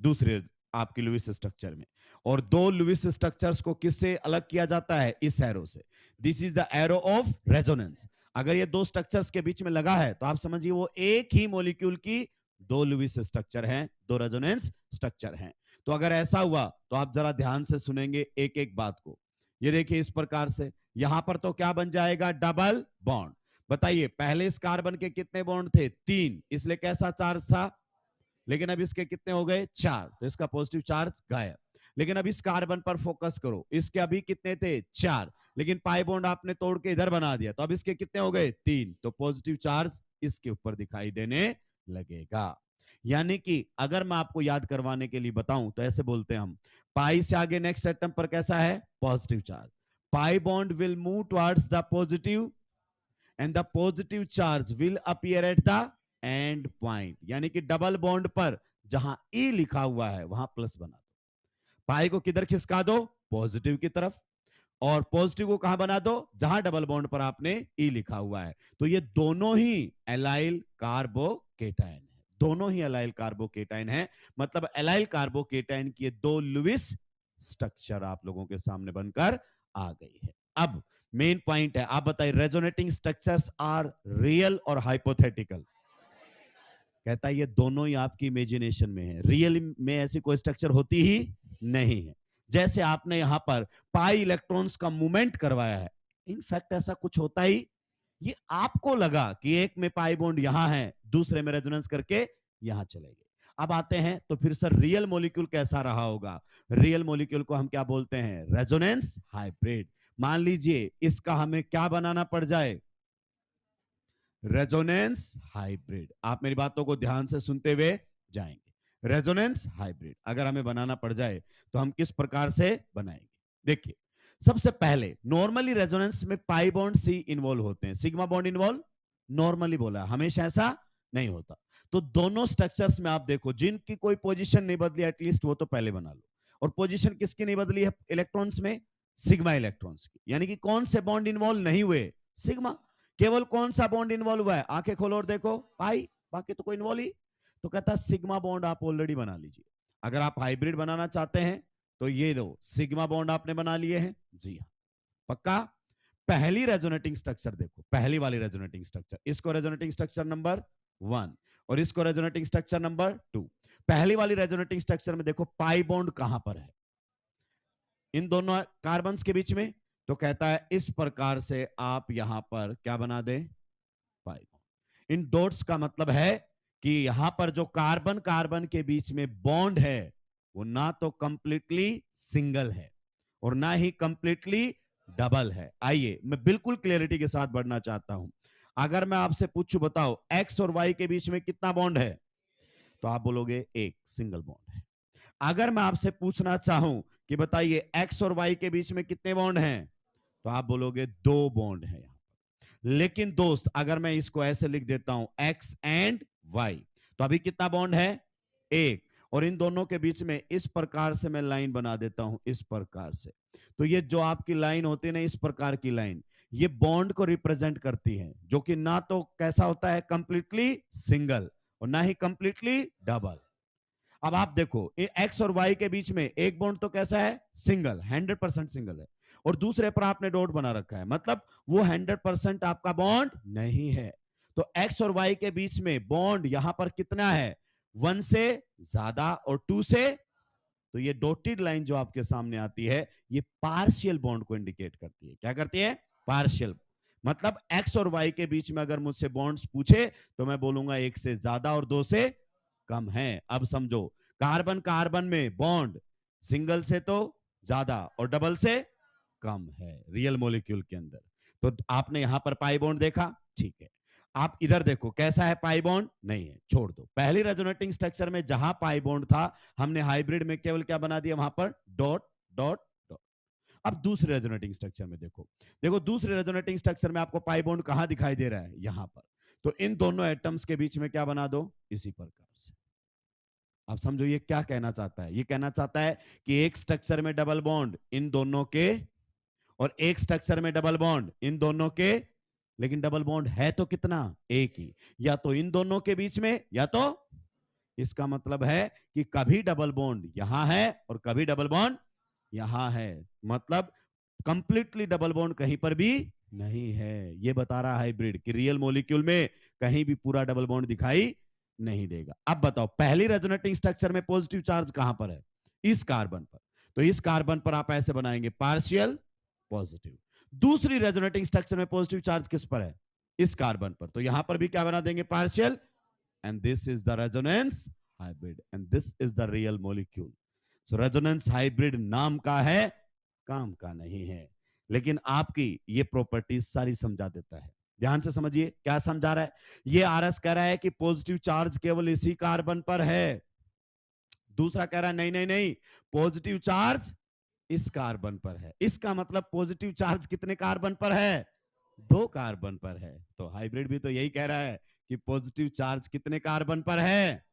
दूसरे आपकी लुईस स्ट्रक्चर में। और दो लुईस स्ट्रक्चर्स को किससे अलग किया जाता है? इस एरो से। This is the arrow of resonance. अगर ये दो स्ट्रक्चर्स के बीच में लगा है तो आप समझिए वो एक ही मॉलिक्यूल की दो लुईस स्ट्रक्चर हैं, दो रेजोनेंस स्ट्रक्चर हैं। तो अगर ऐसा हुआ तो आप जरा ध्यान से सुनेंगे एक एक बात को। ये देखिए इस प्रकार से, यहां पर तो क्या बन जाएगा? Double bond. बताइए पहले इस कार्बन के कितने बॉन्ड थे? 3, इसलिए कैसा चार्ज था? लेकिन अब इसके कितने हो गए? 4, तो इसका पॉजिटिव चार्ज गायब। लेकिन अब इस कार्बन पर फोकस करो, इसके अभी कितने थे? 4, लेकिन पाई बॉन्ड आपने तोड़ के इधर बना दिया, तो अब इसके कितने हो गए? 3, तो पॉजिटिव चार्ज इसके ऊपर दिखाई देने लगेगा। यानी कि अगर मैं आपको याद करवाने के लिए बताऊं तो ऐसे बोलते हैं हम, पाई से आगे नेक्स्ट एटम पर कैसा है? Positive charge. Pi bond will move towards the positive and the positive charge will appear at the end point, यानी कि डबल बॉन्ड पर जहां ई लिखा हुआ है वहां प्लस बना दो, पाई को किधर खिसका दो, पॉजिटिव की तरफ, और पॉजिटिव को कहां बना दो, जहां डबल बॉन्ड पर आपने ई लिखा हुआ है। तो ये दोनों ही एलाइल कार्बोकेटाइन है, दोनों ही एलाइल कार्बोकेटाइन है, मतलब एलाइल कार्बोकेटाइन की दो लुईस स्ट्रक्चर आप लोगों के सामने बनकर आ गई है। अब मेन पॉइंट है, आप बताइए रेजोनेटिंग स्ट्रक्चर्स आर रियल और हाइपोथेटिकल? कहता है ये दोनों ही आपकी इमेजिनेशन में है, रियल में ऐसी कोई स्ट्रक्चर होती ही नहीं है। जैसे आपने यहां पर पाई इलेक्ट्रॉन्स का मूवमेंट करवाया है, इनफैक्ट ऐसा कुछ होता ही, ये आपको लगा कि एक में पाई बॉन्ड यहां है, दूसरे में रेजोनेंस करके यहां चले गए। अब आते हैं तो फिर सर रियल मॉलिक्यूल कैसा रहा होगा? रियल मॉलिक्यूल को हम क्या बोलते हैं? Resonance hybrid. मान लीजिए इसका हमें क्या बनाना पड़ जाए? Resonance hybrid. आप मेरी बातों को ध्यान से सुनते हुए जाएंगे। रेजोनेंस हाइब्रिड अगर हमें बनाना पड़ जाए तो हम किस प्रकार से बनाएंगे? देखिए, सबसे पहले नॉर्मली रेजोनेंस में पाई बॉन्ड सी इन्वॉल्व होते हैं, सिग्मा बॉन्ड इन्वॉल्व नॉर्मली बोला, हमेशा ऐसा नहीं होता। तो दोनों स्ट्रक्चर्स में आप देखो, जिनकी कोई पोजीशन नहीं बदली एटलीस्ट वो तो पहले बना लो। और पोजीशन किसकी नहीं बदली है इलेक्ट्रॉन्स में? सिग्मा इलेक्ट्रॉन्स की। यानी कि कौन से बॉन्ड इन्वॉल्व नहीं हुए? सिग्मा। केवल कौन सा बॉन्ड इन्वॉल्व हुआ है? आंखें खोलो और देखो, पाई, बाकी तो कोई इन्वॉल्व ही। तो कहता है सिग्मा बॉन्ड आप ऑलरेडी बना लीजिए। अगर आप हाइब्रिड बनाना चाहते हैं तो ये दो सिग्मा बॉन्ड आपने बना लिए हैं, जी हाँ, पक्का। पहली रेजोनेटिंग स्ट्रक्चर देखो, पहली वाली रेजोनेटिंग स्ट्रक्चर, इसको रेजोनेटिंग स्ट्रक्चर नंबर 1 और इसको रेजोनेटिंग स्ट्रक्चर नंबर 2। पहली वाली रेजोनेटिंग स्ट्रक्चर में देखो पाई बॉन्ड कहां पर है? इन दोनों कार्बन के बीच में। तो कहता है इस प्रकार से आप यहां पर क्या बना दें? Pi bond. इन डॉट्स का मतलब है कि यहां पर जो कार्बन कार्बन के बीच में बॉन्ड है वो ना तो कंप्लीटली सिंगल है और ना ही कंप्लीटली डबल है। आइए मैं बिल्कुल क्लियरिटी के साथ बढ़ना चाहता हूं। अगर मैं आपसे पूछूं, बताओ एक्स और वाई के बीच में कितना बॉन्ड है? तो आप बोलोगे एक सिंगल बॉन्ड है। अगर मैं आपसे पूछना चाहूं कि बताइए एक्स और वाई के बीच में कितने बॉन्ड हैं, तो आप बोलोगे दो बॉन्ड है यहां पर। लेकिन दोस्त अगर मैं इसको ऐसे लिख देता हूं एक्स एंड वाई, तो अभी कितना बॉन्ड है? एक। और इन दोनों के बीच में इस प्रकार से मैं लाइन बना देता हूं, इस प्रकार से। तो ये जो आपकी लाइन होती है ना, इस प्रकार की लाइन, ये बॉन्ड को रिप्रेजेंट करती है, जो कि ना तो कैसा होता है कंप्लीटली सिंगल और ना ही कंप्लीटली डबल। अब आप देखो एक्स और वाई के बीच में एक बॉन्ड तो कैसा है? सिंगल, 100% सिंगल है, और दूसरे पर आपने डॉट बना रखा है, मतलब वो 100% आपका बॉन्ड नहीं है। तो एक्स और वाई के बीच में बॉन्ड यहां पर कितना है? 1 से ज्यादा और 2 से। तो ये डॉटेड लाइन जो आपके सामने आती है, ये पार्शियल बॉन्ड को इंडिकेट करती है। क्या करती है? पार्शियल। मतलब एक्स और वाई के बीच में अगर मुझसे बॉन्ड्स पूछे तो मैं बोलूंगा एक से ज्यादा और दो से कम है। अब समझो, कार्बन कार्बन में बॉन्ड सिंगल से तो ज्यादा और डबल से कम है रियल मॉलिक्यूल के अंदर। तो आपने यहां पर पाई बॉन्ड देखा, ठीक है। आप इधर देखो कैसा है? पाई बॉन्ड नहीं है, छोड़ दो। पहली रेजोनेटिंग स्ट्रक्चर में जहां पाई बॉन्ड था, हमने हाइब्रिड में केवल क्या बना दिया? वहां पर डॉट डॉट डॉट। अब दूसरे रेजोनेटिंग स्ट्रक्चर में देखो, देखो दूसरे रेजोनेटिंग स्ट्रक्चर में आपको पाई बॉन्ड कहां दिखाई दे रहा है? यहां पर। तो इन दोनों एटम्स के बीच में क्या बना दो? इसी प्रकार से। अब समझो ये क्या कहना चाहता है? ये कहना चाहता है कि एक स्ट्रक्चर में डबल बॉन्ड इन दोनों के, और एक स्ट्रक्चर में डबल बॉन्ड इन दोनों के, लेकिन डबल बॉन्ड है तो कितना? एक ही। या तो इन दोनों के बीच में, या तो, इसका मतलब है कि कभी डबल बॉन्ड यहां है और कभी डबल बॉन्ड यहां है, मतलब कंप्लीटली डबल बॉन्ड कहीं पर भी नहीं है। ये बता रहा हाइब्रिड कि रियल मॉलिक्यूल में कहीं भी पूरा डबल बॉन्ड दिखाई नहीं देगा। अब बताओ पहली रेजोनेटिंग स्ट्रक्चर में पॉजिटिव चार्ज कहां पर है? इस कार्बन पर। तो इस कार्बन पर आप ऐसे बनाएंगे पार्शियल पॉजिटिव। दूसरी रेजोनेटिंग स्ट्रक्चर में पॉजिटिव चार्ज किस पर है? इस कार्बन पर। तो यहां पर भी क्या बना देंगे? Partial. And this is the resonance hybrid and this is the real molecule. So resonance hybrid नाम का है, काम का नहीं है, लेकिन आपकी ये प्रॉपर्टीज सारी समझा देता है। ध्यान से समझिए क्या समझा रहा है। ये आरएस कह रहा है कि पॉजिटिव चार्ज केवल इसी कार्बन पर है। दूसरा कह रहा है नहीं नहीं नहीं, पॉजिटिव चार्ज इस कार्बन पर है। इसका मतलब पॉजिटिव चार्ज कितने कार्बन पर है? दो कार्बन पर है। तो हाइब्रिड भी तो यही कह रहा है कि पॉजिटिव चार्ज कितने कार्बन पर है?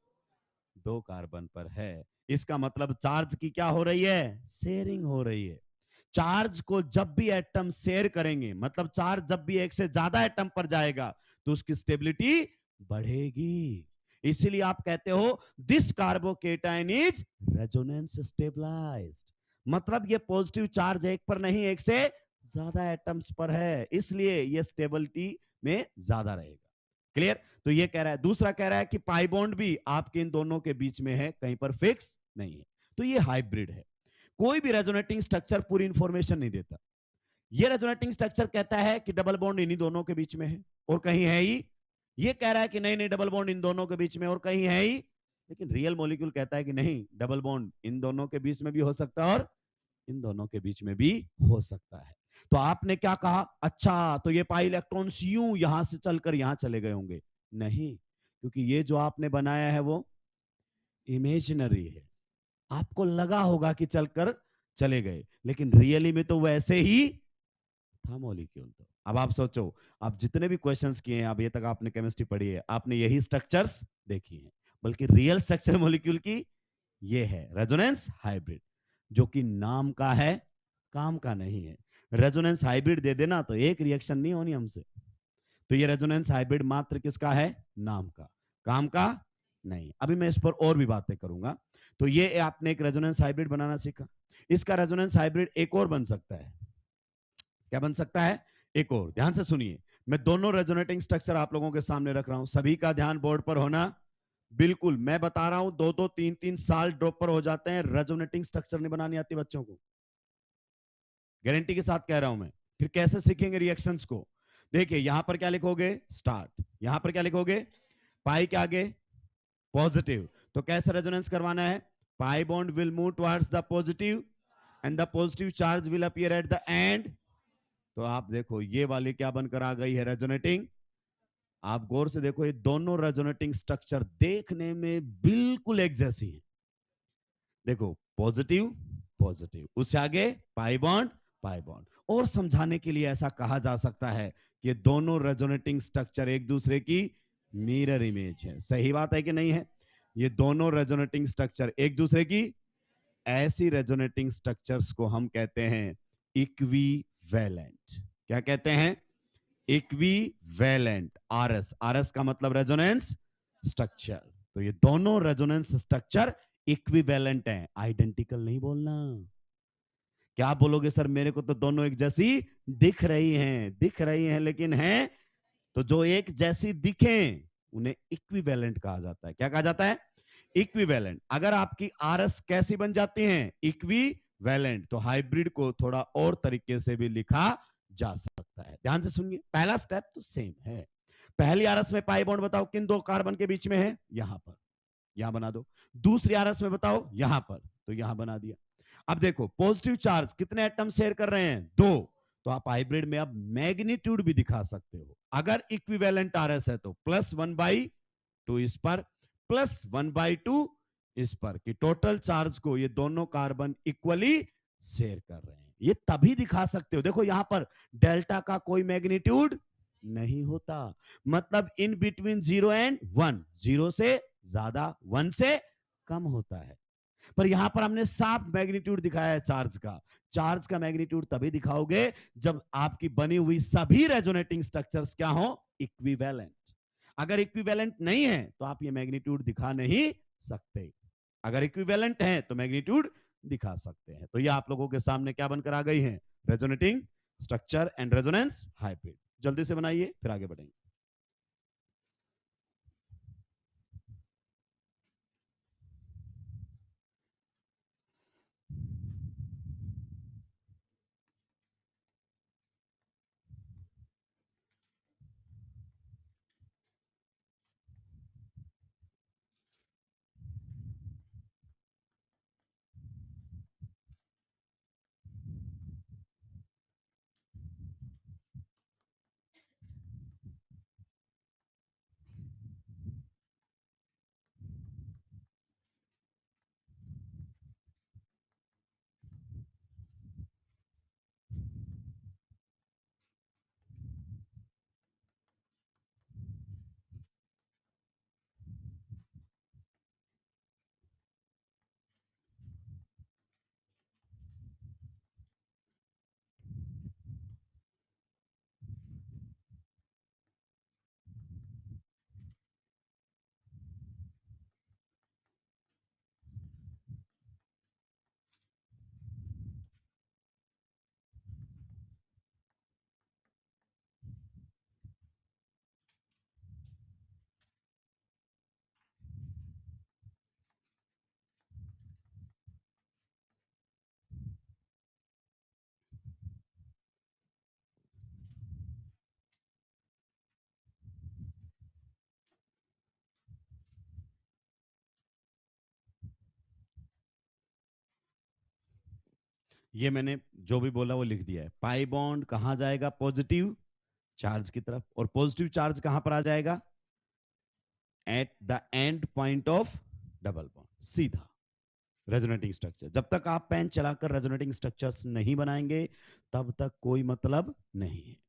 दो कार्बन पर है। इसका मतलब चार्ज की क्या हो रही है? शेयरिंग हो रही है। चार्ज को जब भी एटम शेयर करेंगे, मतलब चार्ज जब भी एक से ज्यादा एटम पर जाएगा, तो उसकी स्टेबिलिटी बढ़ेगी। इसीलिए आप कहते हो this carbocation is resonance stabilised. मतलब ये पॉजिटिव चार्ज एक पर नहीं, एक से ज्यादा एटम्स पर है, इसलिए ये स्टेबिलिटी में ज्यादा रहेगा। क्लियर? तो ये कह रहा है। दूसरा कह रहा है कि पाई बॉन्ड भी आपके इन दोनों के बीच में है, कहीं पर फिक्स नहीं है। तो ये हाइब्रिड है। कोई भी रेजोनेटिंग स्ट्रक्चर पूरी इंफॉर्मेशन नहीं देता। ये रेजोनेटिंग स्ट्रक्चर कहता है कि डबल बॉन्ड इन्हीं दोनों के बीच में है और कहीं है ही। ये कह रहा है कि नहीं नहीं, डबल बॉन्ड इन दोनों के बीच में और कहीं है ही। लेकिन रियल मॉलिक्यूल कहता है कि नहीं, डबल बॉन्ड इन दोनों के बीच में भी हो सकता है और इन दोनों के बीच में भी हो सकता है। तो आपने क्या कहा? अच्छा, तो ये पाई इलेक्ट्रॉन्स यूं यहां से चलकर यहां चले गए होंगे। नहीं, क्योंकि ये जो आपने बनाया है वो इमेजिनरी है। आपको लगा होगा कि चलकर चले गए, लेकिन रियली में तो वैसे ही था मॉलिक्यूल। तो अब आप सोचो, आप जितने भी क्वेश्चंस किए हैं, अब ये तक आपने केमिस्ट्री पढ़ी है, आपने यही स्ट्रक्चर्स देखी हैं, बल्कि रियल स्ट्रक्चर मॉलिक्यूल की ये है रेजोनेंस हाइब्रिड, जो कि नाम का है, काम का नहीं है। रेजोनेंस हाइब्रिड दे देना तो एक रिएक्शन नहीं होनी हमसे। तो ये रेजोनेंस हाइब्रिड मात्र किसका है? नाम का, काम का नहीं। अभी मैं इस पर और भी बातें करूंगा। तो ये आपने एक रेजोनेंस हाइब्रिड बनाना सीखा। इसका रेजोनेंस हाइब्रिड एक और बन सकता है। क्या बन सकता है? एक और। ध्यान से सुनिए, मैं दोनों रेजोनेटिंग स्ट्रक्चर आप लोगों के सामने रख रहा हूं, सभी का ध्यान बोर्ड पर होना। बिल्कुल, मैं बता रहा हूं, दो दो तीन तीन साल ड्रॉप पर हो जाते हैं, रेजोनेटिंग स्ट्रक्चर नहीं बनानी आती बच्चों को। गारंटी के साथ कह रहा हूं मैं। फिर कैसे सीखेंगे रिएक्शंस को? देखिए, यहां पर क्या लिखोगे? स्टार्ट। यहां पर क्या लिखोगे? पाई के आगे पॉजिटिव। तो कैसे रेजोनेंस करवाना है? Pi bond will move towards the positive and the positive charge will appear at the end. तो आप देखो, ये वाली क्या बनकर आ गई है? रेजोनेटिंग। आप गौर से देखो, ये दोनों रेजोनेटिंग स्ट्रक्चर देखने में बिल्कुल एक जैसी है। देखो, पॉजिटिव पॉजिटिव, उससे आगे पाई बॉन्ड पाई बॉन्ड। और समझाने के लिए ऐसा कहा जा सकता है कि दोनों रेजोनेटिंग स्ट्रक्चर एक दूसरे की मिरर इमेज है। सही बात है कि नहीं है? ये दोनों रेजोनेटिंग स्ट्रक्चर एक दूसरे की, ऐसी रेजोनेटिंग स्ट्रक्चर्स को हम कहते हैं इक्विवेलेंट। क्या कहते हैं? इक्विवेलेंट। आरएस, आरएस का मतलब रेजोनेंस स्ट्रक्चर। तो ये दोनों रेजोनेंस स्ट्रक्चर इक्विवेलेंट हैं, आइडेंटिकल नहीं बोलना। क्या आप बोलोगे सर मेरे को तो दोनों एक जैसी दिख रही हैं लेकिन हैं, तो जो एक जैसी दिखें उन्हें इक्विवेलेंट कहा जाता है। क्या कहा जाता है? इक्विवेलेंट। अगर आपकी आरएस कैसी बन जाती है? इक्विवेलेंट। तो हाइब्रिड को थोड़ा और तरीके से भी लिखा जा सकता है। ध्यान से सुनिए, पहला स्टेप तो सेम है। पहली आरएस में पाई बॉन्ड बताओ किन दो कार्बन के बीच में है? यहां पर, यहां बना दो। दूसरी आरएस में बताओ यहां पर, तो यहां बना दिया। अब देखो, पॉजिटिव चार्ज कितने एटम शेयर कर रहे हैं? दो। तो आप हाइब्रिड में अब मैग्नीट्यूड भी दिखा सकते हो। अगर इक्विवेलेंट आरएस है तो +1/2 इस पर, +1/2 इस पर, कि टोटल चार्ज को ये दोनों कार्बन इक्वली शेयर कर रहे हैं। ये तभी दिखा सकते हो। देखो यहां पर डेल्टा का कोई मैग्नीट्यूड नहीं होता, मतलब इन बिटवीन 0 एंड 1, 0 से ज्यादा, 1 से कम होता है। पर यहां पर हमने साफ मैग्नीट्यूड दिखाया है चार्ज का। चार्ज का मैग्नीट्यूड तभी दिखाओगे जब आपकी बनी हुई सभी रेजोनेटिंग स्ट्रक्चर्स क्या हो? इक्विवेलेंट। अगर इक्विवेलेंट नहीं है तो आप ये मैग्नीट्यूड दिखा नहीं सकते। अगर इक्विवेलेंट है तो मैग्नीट्यूड दिखा सकते हैं। तो ये आप लोगों के सामने क्या बनकर आ गई है? Resonating structure and resonance hybrid. जल्दी से बनाइए, फिर आगे बढ़ेंगे। ये मैंने जो भी बोला वो लिख दिया है। पाई बॉन्ड कहां जाएगा? पॉजिटिव चार्ज की तरफ। और पॉजिटिव चार्ज कहां पर आ जाएगा? At the end point of double bond, सीधा। रेजोनेटिंग स्ट्रक्चर, जब तक आप पेन चलाकर रेजोनेटिंग स्ट्रक्चर्स नहीं बनाएंगे तब तक कोई मतलब नहीं है।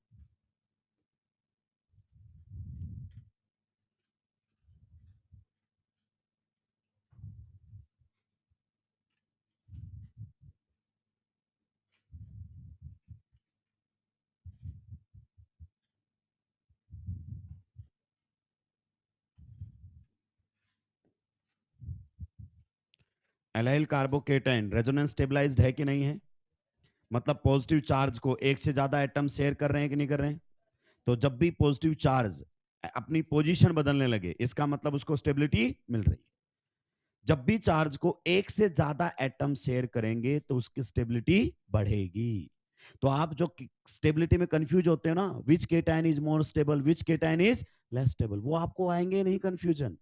एलाइल कार्बोकेटाइन रेजोनेंस स्टेबलाइज्ड है कि नहीं है? मतलब पॉजिटिव चार्ज को एक से ज्यादा एटम शेयर कर रहे हैं कि नहीं कर रहे हैं? तो जब भी पॉजिटिव चार्ज अपनी पोजीशन बदलने लगे, इसका मतलब उसको स्टेबिलिटी मिल रही है। जब भी चार्ज को एक से ज्यादा एटम शेयर करेंगे तो उसकी स्टेबिलिटी बढ़ेगी। तो आप जो स्टेबिलिटी में कंफ्यूज होते हैं ना, which cation is more stable, which cation is less stable, वो आपको आएंगे नहीं कंफ्यूजन।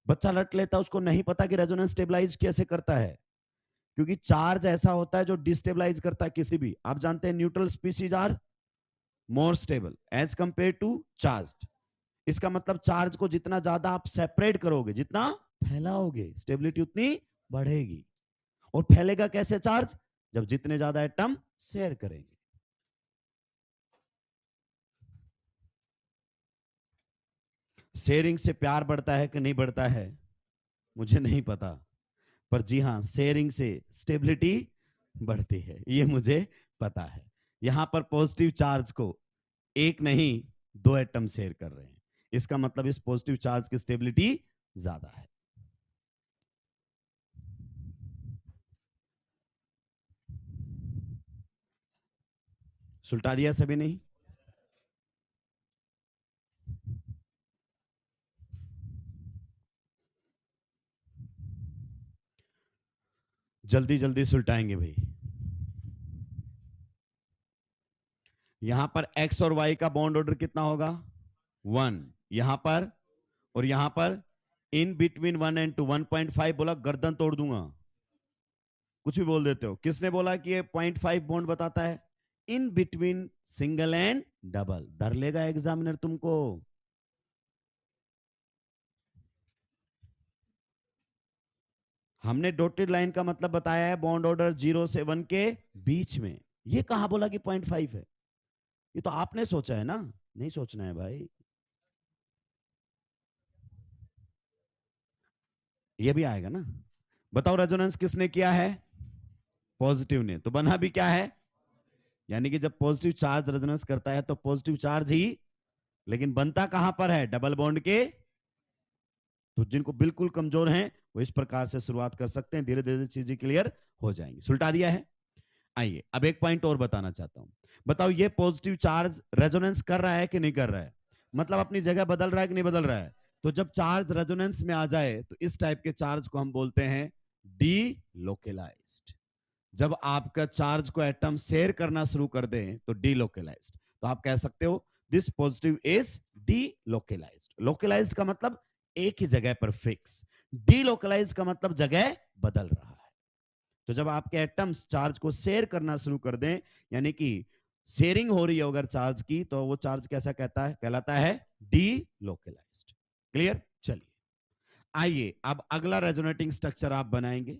बच्चा लट लेता है, उसको नहीं पता कि रेजोनेंस स्टेबलाइज कैसे करता है, क्योंकि चार्ज ऐसा होता है जो डिस्टेबलाइज करता है किसी भी। आप जानते हैं neutral species are more stable as compared to charge. इसका मतलब चार्ज को जितना ज्यादा आप सेपरेट करोगे, जितना फैलाओगे, स्टेबिलिटी उतनी बढ़ेगी। और फैलेगा कैसे चार्ज? जब जितने ज्यादा एटम शेयर करेंगे। शेयरिंग से प्यार बढ़ता है कि नहीं बढ़ता है? मुझे नहीं पता, पर जी हाँ, शेयरिंग से स्टेबिलिटी बढ़ती है, ये मुझे पता है। यहां पर पॉजिटिव चार्ज को एक नहीं, दो एटम शेयर कर रहे हैं, इसका मतलब इस पॉजिटिव चार्ज की स्टेबिलिटी ज्यादा है। सुलटा दिया सभी नहीं? जल्दी जल्दी सुलटाएंगे भाई। यहां पर एक्स और वाई का बॉन्ड ऑर्डर कितना होगा? 1। यहां पर और यहां पर इन बिटवीन 1 एंड 2 1.5 बोला, गर्दन तोड़ दूंगा। कुछ भी बोल देते हो। किसने बोला कि ये 0.5 बॉन्ड बताता है? In between single and double. धर लेगा एग्जामिनर तुमको। हमने डॉटेड लाइन का मतलब बताया है बॉन्ड ऑर्डर 0 से 1 के बीच में। ये कहां बोला कि 0.5 है? ये तो आपने सोचा है ना, नहीं सोचना है भाई। ये भी आएगा ना। बताओ रेजोनेंस किसने किया है? पॉजिटिव ने। तो बना भी क्या है? यानी कि जब पॉजिटिव चार्ज रेजोनेंस करता है तो पॉजिटिव चार्ज ही, लेकिन बनता कहां पर है? डबल बॉन्ड के। तो जिनको बिल्कुल कमजोर हैं वो इस प्रकार से शुरुआत कर सकते हैं, धीरे धीरे चीजें क्लियर हो जाएंगी। सुलटा दिया है। आइए अब एक पॉइंट और बताना चाहता हूं। बताओ ये पॉजिटिव चार्ज रेजोनेंस कर रहा है कि नहीं कर रहा है? मतलब अपनी जगह बदल रहा है कि नहीं बदल रहा है? तो जब चार्ज रेजोनेंस में आ जाए तो इस टाइप के चार्ज को हम बोलते हैं डी लोकेलाइज्ड। जब आपका चार्ज को एटम शेयर करना शुरू कर दें तो डी लोकेलाइज्ड। तो आप कह सकते हो दिस पॉजिटिव इज डी लोकेलाइज्ड। लोकेलाइज्ड का मतलब एक ही जगह पर फिक्स, डी लोकेलाइज्ड का मतलब जगह बदल रहा है। तो जब आपके एटम्स चार्ज को शेयर करना शुरू कर दें, यानी कि शेयरिंग हो रही है अगर चार्ज की, तो वो चार्ज कैसा कहता है? कहलाता है डी लोकेलाइज्ड। क्लियर? चलिए आइए अब अगला रेजोनेटिंग स्ट्रक्चर आप बनाएंगे।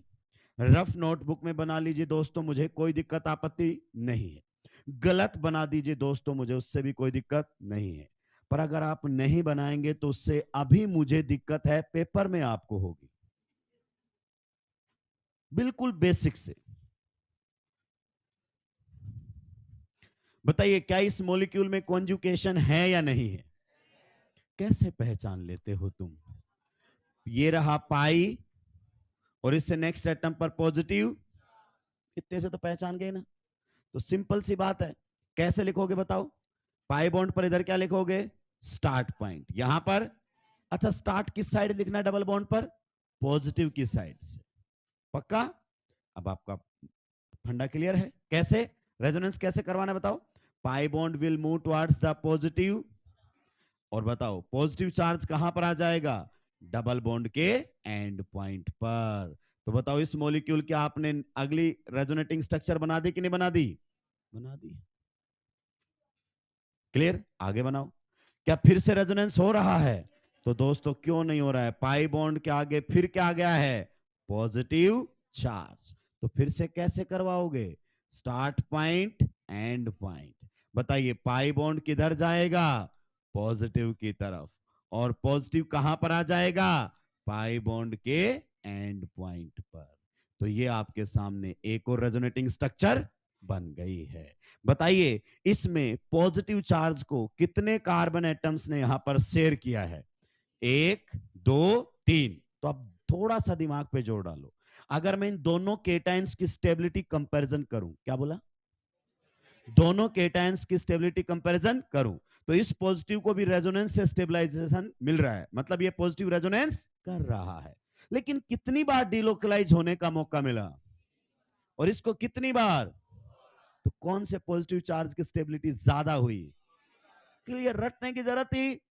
रफ नोटबुक में बना लीजिए दोस्तों, मुझे कोई दिक्कत आपत्ति नहीं है। गलत बना दीजिए दोस्तों, मुझे उससे भी कोई दिक्कत नहीं है। पर अगर आप नहीं बनाएंगे तो उससे अभी मुझे दिक्कत है, पेपर में आपको होगी। बिल्कुल बेसिक से बताइए, क्या इस मॉलिक्यूल में कॉन्जुकेशन है या नहीं है? कैसे पहचान लेते हो तुम? ये रहा पाई और इससे नेक्स्ट एटम पर पॉजिटिव, इतने से तो पहचान गए ना। तो सिंपल सी बात है, कैसे लिखोगे बताओ? पाई बॉन्ड पर इधर क्या लिखोगे? Start point. यहां पर अच्छा, स्टार्ट किस साइड लिखना है डबल बॉन्ड पर? पॉजिटिव की साइड से। पक्का? अब आपका फंडा क्लियर है। कैसे रेजोनेंस कैसे करवाना है बताओ? Pi bond will move towards the positive, और बताओ पॉजिटिव चार्ज कहां पर आ जाएगा? डबल बॉन्ड के एंड पॉइंट पर। तो बताओ इस मॉलिक्यूल की आपने अगली रेजोनेटिंग स्ट्रक्चर बना दी कि नहीं बना दी? बना दी। क्लियर? आगे बनाओ। क्या फिर से रेजोनेंस हो रहा है? तो दोस्तों क्यों नहीं हो रहा है? पाई बॉन्ड के आगे फिर क्या आ गया है? Positive charge. तो फिर से कैसे करवाओगे? Start point, and point. बताइए पाई बॉन्ड किधर जाएगा? पॉजिटिव की तरफ। और पॉजिटिव कहां पर आ जाएगा? पाई बॉन्ड के एंड पॉइंट पर। तो ये आपके सामने एक और रेजोनेटिंग स्ट्रक्चर बन गई है। बताइए इसमें पॉजिटिव चार्ज को कितने कार्बन एटम्स ने यहां पर शेयर किया है? 1, 2, 3। तो अब थोड़ा सा दिमाग पे जोर डालो। अगर मैं इन दोनों केटाइंस की स्टेबिलिटी कंपैरिजन करूं, क्या बोला? दोनों केटाइंस की स्टेबिलिटी कंपैरिजन करूं, तो इस पॉजिटिव को भी रेजोनेंस से स्टेबलाइजेशन मिल रहा है, मतलब ये पॉजिटिव रेजोनेंस कर रहा है। लेकिन कितनी बार डिलोकलाइज होने का मौका मिला? और इसको कितनी बार? तो कौन से पॉजिटिव चार्ज की स्टेबिलिटी ज्यादा हुई? क्लियर? रटने की जरूरत थी?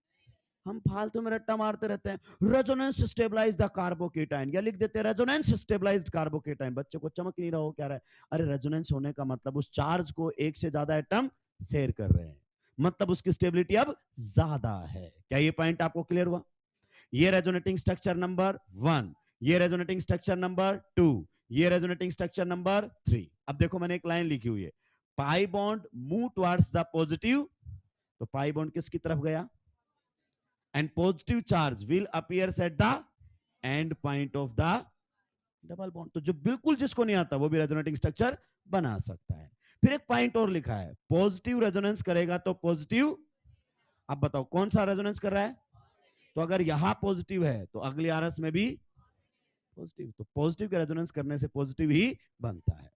हम फालतू में रट्टा मारते रहते हैं। रेजोनेंस स्टेबलाइज द कार्बोकेटाइन, या लिख देते हैं रेजोनेंस स्टेबलाइज्ड कार्बोकेटाइन। बच्चे को चमक नहीं रहा हो, क्या रहा है? अरे रेजोनेंस होने का मतलब उस चार्ज को एक से ज्यादा एटम शेयर कर रहे हैं, मतलब उसकी स्टेबिलिटी अब ज्यादा है। क्या ये पॉइंट आपको क्लियर हुआ? ये रेजोनेटिंग स्ट्रक्चर नंबर 1, ये रेजोनेटिंग स्ट्रक्चर नंबर 2, ये रेजोनेटिंग स्ट्रक्चर नंबर 3। अब देखो मैंने एक लाइन लिखी हुई है, pi bond move towards the positive. तो पाई बॉन्ड किसकी तरफ गया? And positive charge will appears at the end point of the double bond. तो जो बिल्कुल जिसको नहीं आता वो भी रेजोनेटिंग स्ट्रक्चर बना सकता है। फिर एक पॉइंट और लिखा है, पॉजिटिव रेजोनेंस करेगा तो पॉजिटिव। अब बताओ कौन सा रेजोनेंस कर रहा है? तो अगर यहां पॉजिटिव है तो अगली आरएस में भी पॉजिटिव। तो पॉजिटिव के रेजोनेंस करने से पॉजिटिव ही बनता है।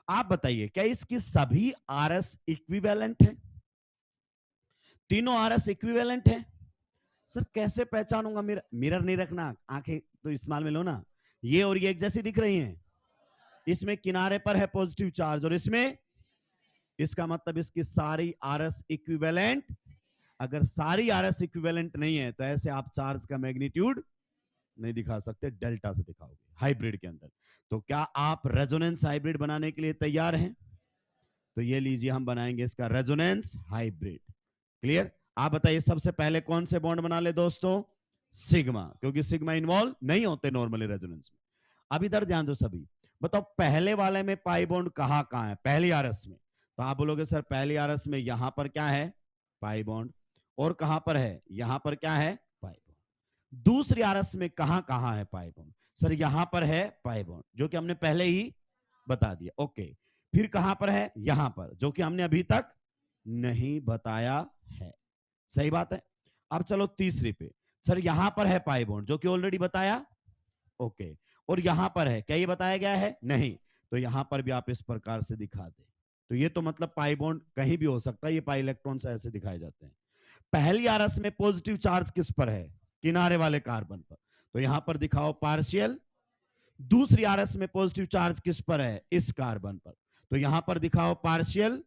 आप बताइए क्या इसकी सभी आरएस इक्विवेलेंट है? तीनों आरएस इक्विवेलेंट है? सर कैसे पहचानूंगा? मिरर नहीं रखना, आंखें तो इस्तेमाल में लो ना। ये और ये एक जैसी दिख रही हैं? इसमें किनारे पर है पॉजिटिव चार्ज और इसमें, इसका मतलब इसकी सारी आरएस इक्विवेलेंट। अगर सारी आरएस इक्विवेलेंट नहीं है तो ऐसे आप चार्ज का मैग्नीट्यूड नहीं दिखा सकते, डेल्टा से दिखाओगे हाइब्रिड के अंदर। तो क्या आप रेजोनेंस हाइब्रिड बनाने के लिए तैयार हैं? तो ये लीजिए हम बनाएंगे इसका रेजोनेंस हाइब्रिड। क्लियर? आप बताइए सबसे पहले कौन से बॉन्ड बना ले दोस्तों? सिग्मा, क्योंकि सिग्मा इन्वॉल्व नहीं होते नॉर्मली रेजोनेंस में। अब इधर ध्यान दो सभी। बताओ पहले वाले में पाई बॉन्ड कहां कहां है? पहली आरएस में। तो आप बोलोगे सर पहली आरएस में यहां पर क्या है? Pi bond. और कहां पर है? यहां पर क्या है? Pi bond. दूसरी आरएस में कहां कहां है पाई बॉन्ड? सर यहां पर है पाई बॉन्ड, जो कि हमने पहले ही बता दिया। ओके। फिर कहां पर है? यहां पर, जो कि हमने अभी तक नहीं बताया है। सही बात है। अब चलो तीसरी पे। सर यहां पर है पाई बॉन्ड, जो कि ऑलरेडी बताया। ओके। और यहां पर है, क्या ये बताया गया है? नहीं। तो यहां पर भी आप इस प्रकार से दिखा दे। तो ये तो मतलब पाई बॉन्ड कहीं भी हो सकता है, ये पाई इलेक्ट्रॉन से ऐसे दिखाए जाते हैं। पहली आरएस में पॉजिटिव चार्ज किस पर है? किनारे वाले कार्बन पर। तो यहां पर दिखाओ पार्शियल। दूसरी आरएस में पॉजिटिव चार्ज किस पर है? इस कार्बन पर। तो यहां पर दिखाओ पार्शियल।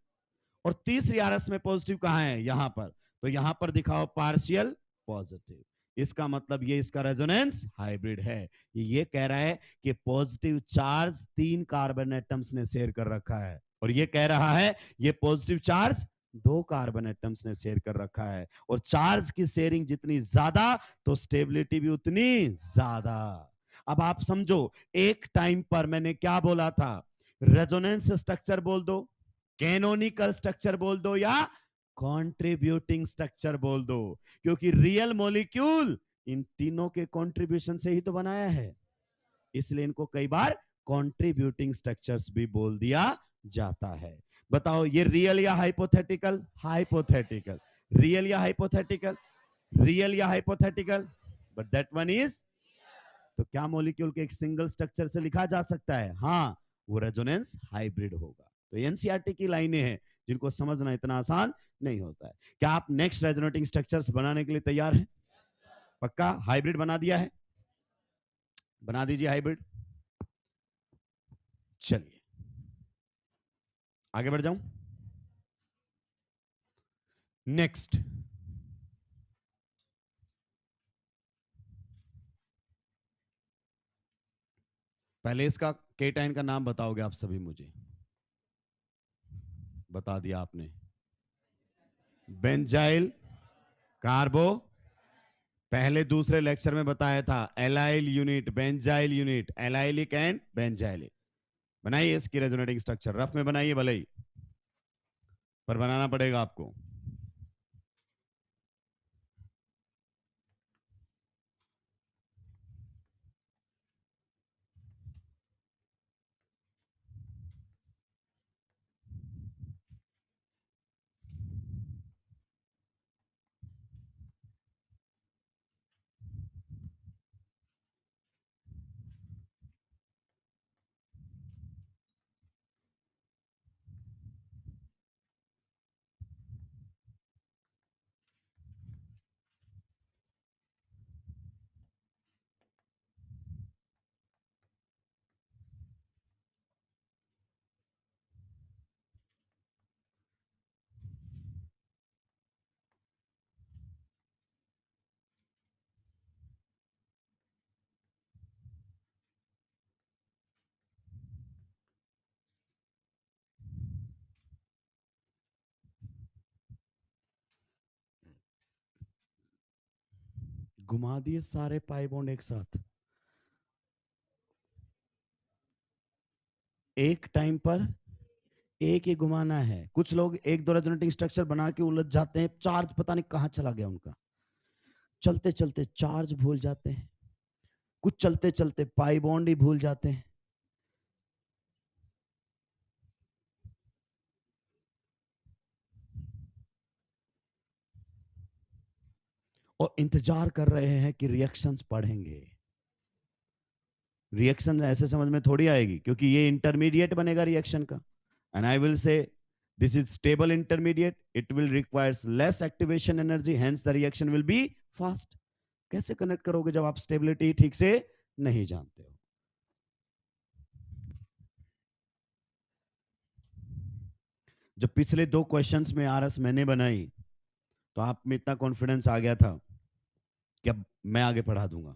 और तीसरी आरएस में पॉजिटिव कहां है? यहां पर। तो यहां पर दिखाओ पार्शियल पॉजिटिव। इसका मतलब ये इसका रेजोनेंस हाइब्रिड है। ये कह रहा है कि पॉजिटिव चार्ज 3 कार्बन एटम्स ने शेयर कर रखा है, और ये कह रहा है ये पॉजिटिव चार्ज 2 कार्बन एटम्स ने शेयर कर रखा है। और चार्ज की शेयरिंग जितनी ज्यादा तो स्टेबिलिटी भी उतनी ज्यादा। अब आप समझो, एक टाइम पर मैंने क्या बोला था? रेजोनेंस स्ट्रक्चर बोल दो, कैनोनिकल स्ट्रक्चर बोल दो, या कंट्रीब्यूटिंग स्ट्रक्चर बोल दो, क्योंकि रियल मॉलिक्यूल इन तीनों के कंट्रीब्यूशन से ही तो बनाया है। इसलिए इनको कई बार कंट्रीब्यूटिंग स्ट्रक्चर्स भी बोल दिया जाता है। बताओ ये रियल या हाइपोथेटिकल? हाइपोथेटिकल। रियल या हाइपोथेटिकल? रियल या hypothetical? But that one is. तो क्या मॉलिक्यूल के एक सिंगल स्ट्रक्चर से लिखा जा सकता है? हाँ, वो रेजोनेंस हाइब्रिड होगा। तो एनसीईआरटी की लाइनें हैं जिनको समझना इतना आसान नहीं होता है। क्या आप नेक्स्ट रेजोनेटिंग स्ट्रक्चर्स बनाने के लिए तैयार हैं? पक्का हाइब्रिड बना दिया है? बना दीजिए हाइब्रिड। चलिए आगे बढ़ जाऊं। नेक्स्ट, पहले इसका केटाइन का नाम बताओगे आप सभी मुझे। बता दिया आपने। बेंजाइल कार्बो, पहले दूसरे लेक्चर में बताया था allyl unit, benzyl unit, allylic and benzylic. बनाइए इसकी रेजोनेटिंग स्ट्रक्चर, रफ में बनाइए भले ही, पर बनाना पड़ेगा आपको। घुमा दिए सारे पाई बॉन्ड एक साथ, एक टाइम पर एक ही घुमाना है। कुछ लोग एक दो रेजोनेटिंग स्ट्रक्चर बना के उलझ जाते हैं, चार्ज पता नहीं कहां चला गया उनका, चलते चलते चार्ज भूल जाते हैं, कुछ चलते चलते पाई बॉन्ड ही भूल जाते हैं। और इंतजार कर रहे हैं कि रिएक्शंस पढ़ेंगे। रिएक्शन ऐसे समझ में थोड़ी आएगी, क्योंकि ये इंटरमीडिएट बनेगा रिएक्शन का। एंड आई विल से this is stable intermediate, it will requires less activation energy, hence the reaction will be fast. कैसे कनेक्ट करोगे जब आप स्टेबिलिटी ठीक से नहीं जानते हो। जब पिछले दो क्वेश्चंस में आरएस मैंने बनाई, तो आप में इतना कॉन्फिडेंस आ गया था कि अब मैं आगे पढ़ा दूंगा।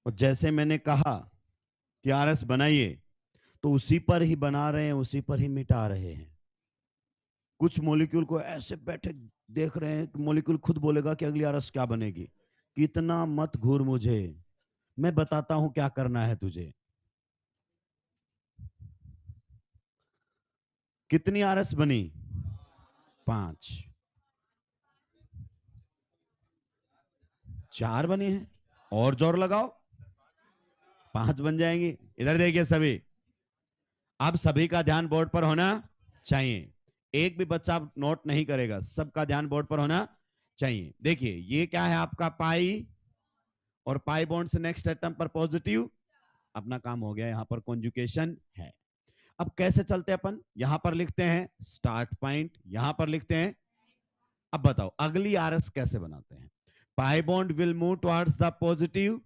और जैसे मैंने कहा कि आरएस बनाइए, तो उसी पर ही बना रहे हैं, उसी पर ही मिटा रहे हैं। कुछ मॉलिक्यूल को ऐसे बैठे देख रहे हैं कि मॉलिक्यूल खुद बोलेगा कि अगली आरएस क्या बनेगी। कितना मत घूर मुझे, मैं बताता हूं क्या करना है तुझे। कितनी आरएस बनी? 5। 4 बनी है, और जोर लगाओ, 5 बन जाएंगी। इधर देखिए सभी, अब सभी का ध्यान बोर्ड पर होना चाहिए। एक भी बच्चा नोट नहीं करेगा, सबका ध्यान बोर्ड पर होना चाहिए। देखिए ये क्या है आपका पाई, और पाई बॉन्ड से नेक्स्ट एटम पर पॉजिटिव, अपना काम हो गया। यहां पर कॉन्जुकेशन है। अब कैसे चलते हैं अपन, यहां पर लिखते हैं स्टार्ट पॉइंट, यहां पर लिखते हैं। अब बताओ अगली आरएस कैसे बनाते हैं। Pi bond will move towards the positive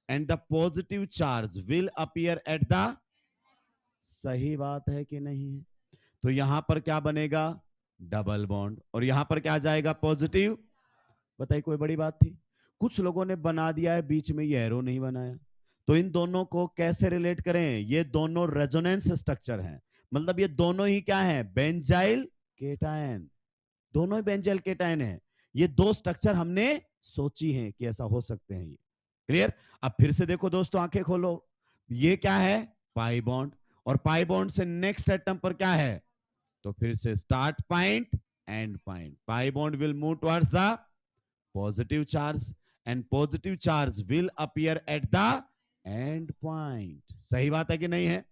and the positive charge will appear at the, सही बात है कि नहीं है? तो यहां पर क्या बनेगा? Double bond. और यहां पर क्या जाएगा? पॉजिटिव। बताइए कोई बड़ी बात थी? कुछ लोगों ने बना दिया है बीच में ये एरो नहीं बनाया। तो इन दोनों को कैसे रिलेट करें? ये दोनों रेजोनेंस स्ट्रक्चर हैं, मतलब ये दोनों ही क्या है? Benzyl cation. दोनों ही बेंजाइल केटायन है। ये दो स्ट्रक्चर हमने सोची है कि ऐसा हो सकते हैं। ये क्लियर? अब फिर से देखो दोस्तों, आंखें खोलो। ये क्या है? Pi bond. और पाई बॉन्ड से नेक्स्ट एटम पर क्या है? तो फिर से start point, and point. Pi bond will move towards the positive charge and positive charge will appear at the end point. सही बात है कि नहीं है?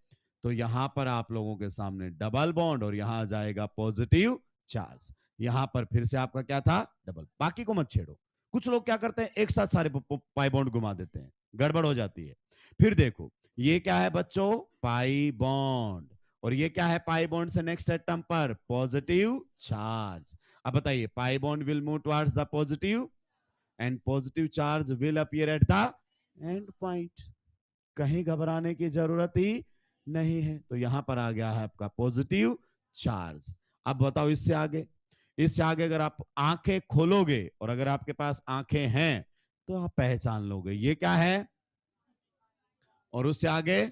तो यहां पर आप लोगों के सामने डबल बॉन्ड, और यहां आ जाएगा पॉजिटिव चार्ज। यहां पर फिर से आपका क्या था? डबल। बाकी को मत छेड़ो। कुछ लोग क्या करते हैं, एक साथ सारे पाई बॉन्ड घुमा देते हैं, गड़बड़ हो जाती है। फिर देखो ये क्या है बच्चों? Pi bond. और ये क्या है? पाई बॉन्ड से नेक्स्ट एटम पर पॉजिटिव चार्ज। अब बताइए, pi bond will move towards the positive and positive charge will appear at the end point. कहीं घबराने की जरूरत ही नहीं है। तो यहां पर आ गया है आपका पॉजिटिव चार्ज। अब बताओ इससे आगे, इससे आगे अगर आप आंखें खोलोगे, और अगर आपके पास आंखें हैं, तो आप पहचान लोगे ये क्या है? और उससे आगे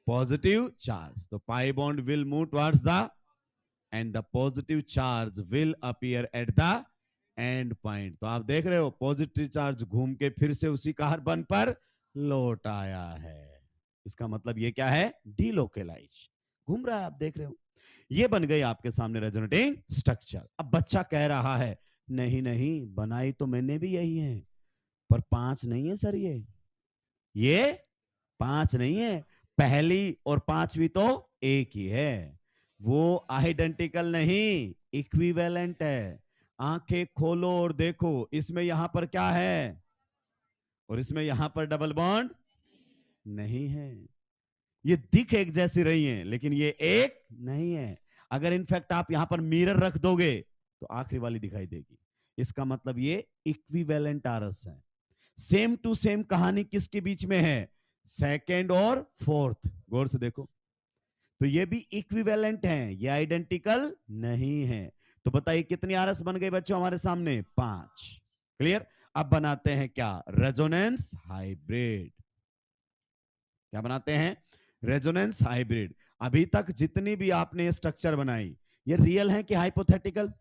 पॉजिटिव चार्ज, तो pi bond will move towards the end the positive charge will appear at the end point. तो आप देख रहे हो पॉजिटिव चार्ज घूम के फिर से उसी कार्बन पर लौट आया है। इसका मतलब ये क्या है, डीलोकेलाइज, घूम रहा है, आप देख रहे हो। ये बन गई आपके सामने रेजोनेटिंग स्ट्रक्चर। अब बच्चा कह रहा है नहीं नहीं बनाई तो मैंने भी यही है, पर 5 नहीं है सर, ये 5 नहीं है, पहली और 5वीं तो एक ही है, वो आइडेंटिकल नहीं इक्विवेलेंट है। आंखें खोलो और देखो, इसमें यहां पर क्या है और इसमें यहां पर डबल बॉन्ड नहीं है। ये दिख एक जैसी रही हैं लेकिन ये एक नहीं है। अगर इनफैक्ट आप यहां पर मिरर रख दोगे तो आखिरी वाली दिखाई देगी। इसका मतलब ये इक्विवेलेंट आरस है। सेम टू सेम कहानी किसके बीच में है, सेकेंड और फोर्थ। गौर से देखो, तो ये भी इक्विवेलेंट हैं, ये आइडेंटिकल नहीं है। तो बताइए कितनी आरस बन गई बच्चों हमारे सामने, 5। क्लियर। अब बनाते हैं क्या, रेजोनेंस हाइब्रिड। क्या बनाते हैं, रेजोनेंस हाइब्रिड। अभी तक जितनी भी आपने स्ट्रक्चर बनाई ये रियल है कि हाइपोथेटिकल,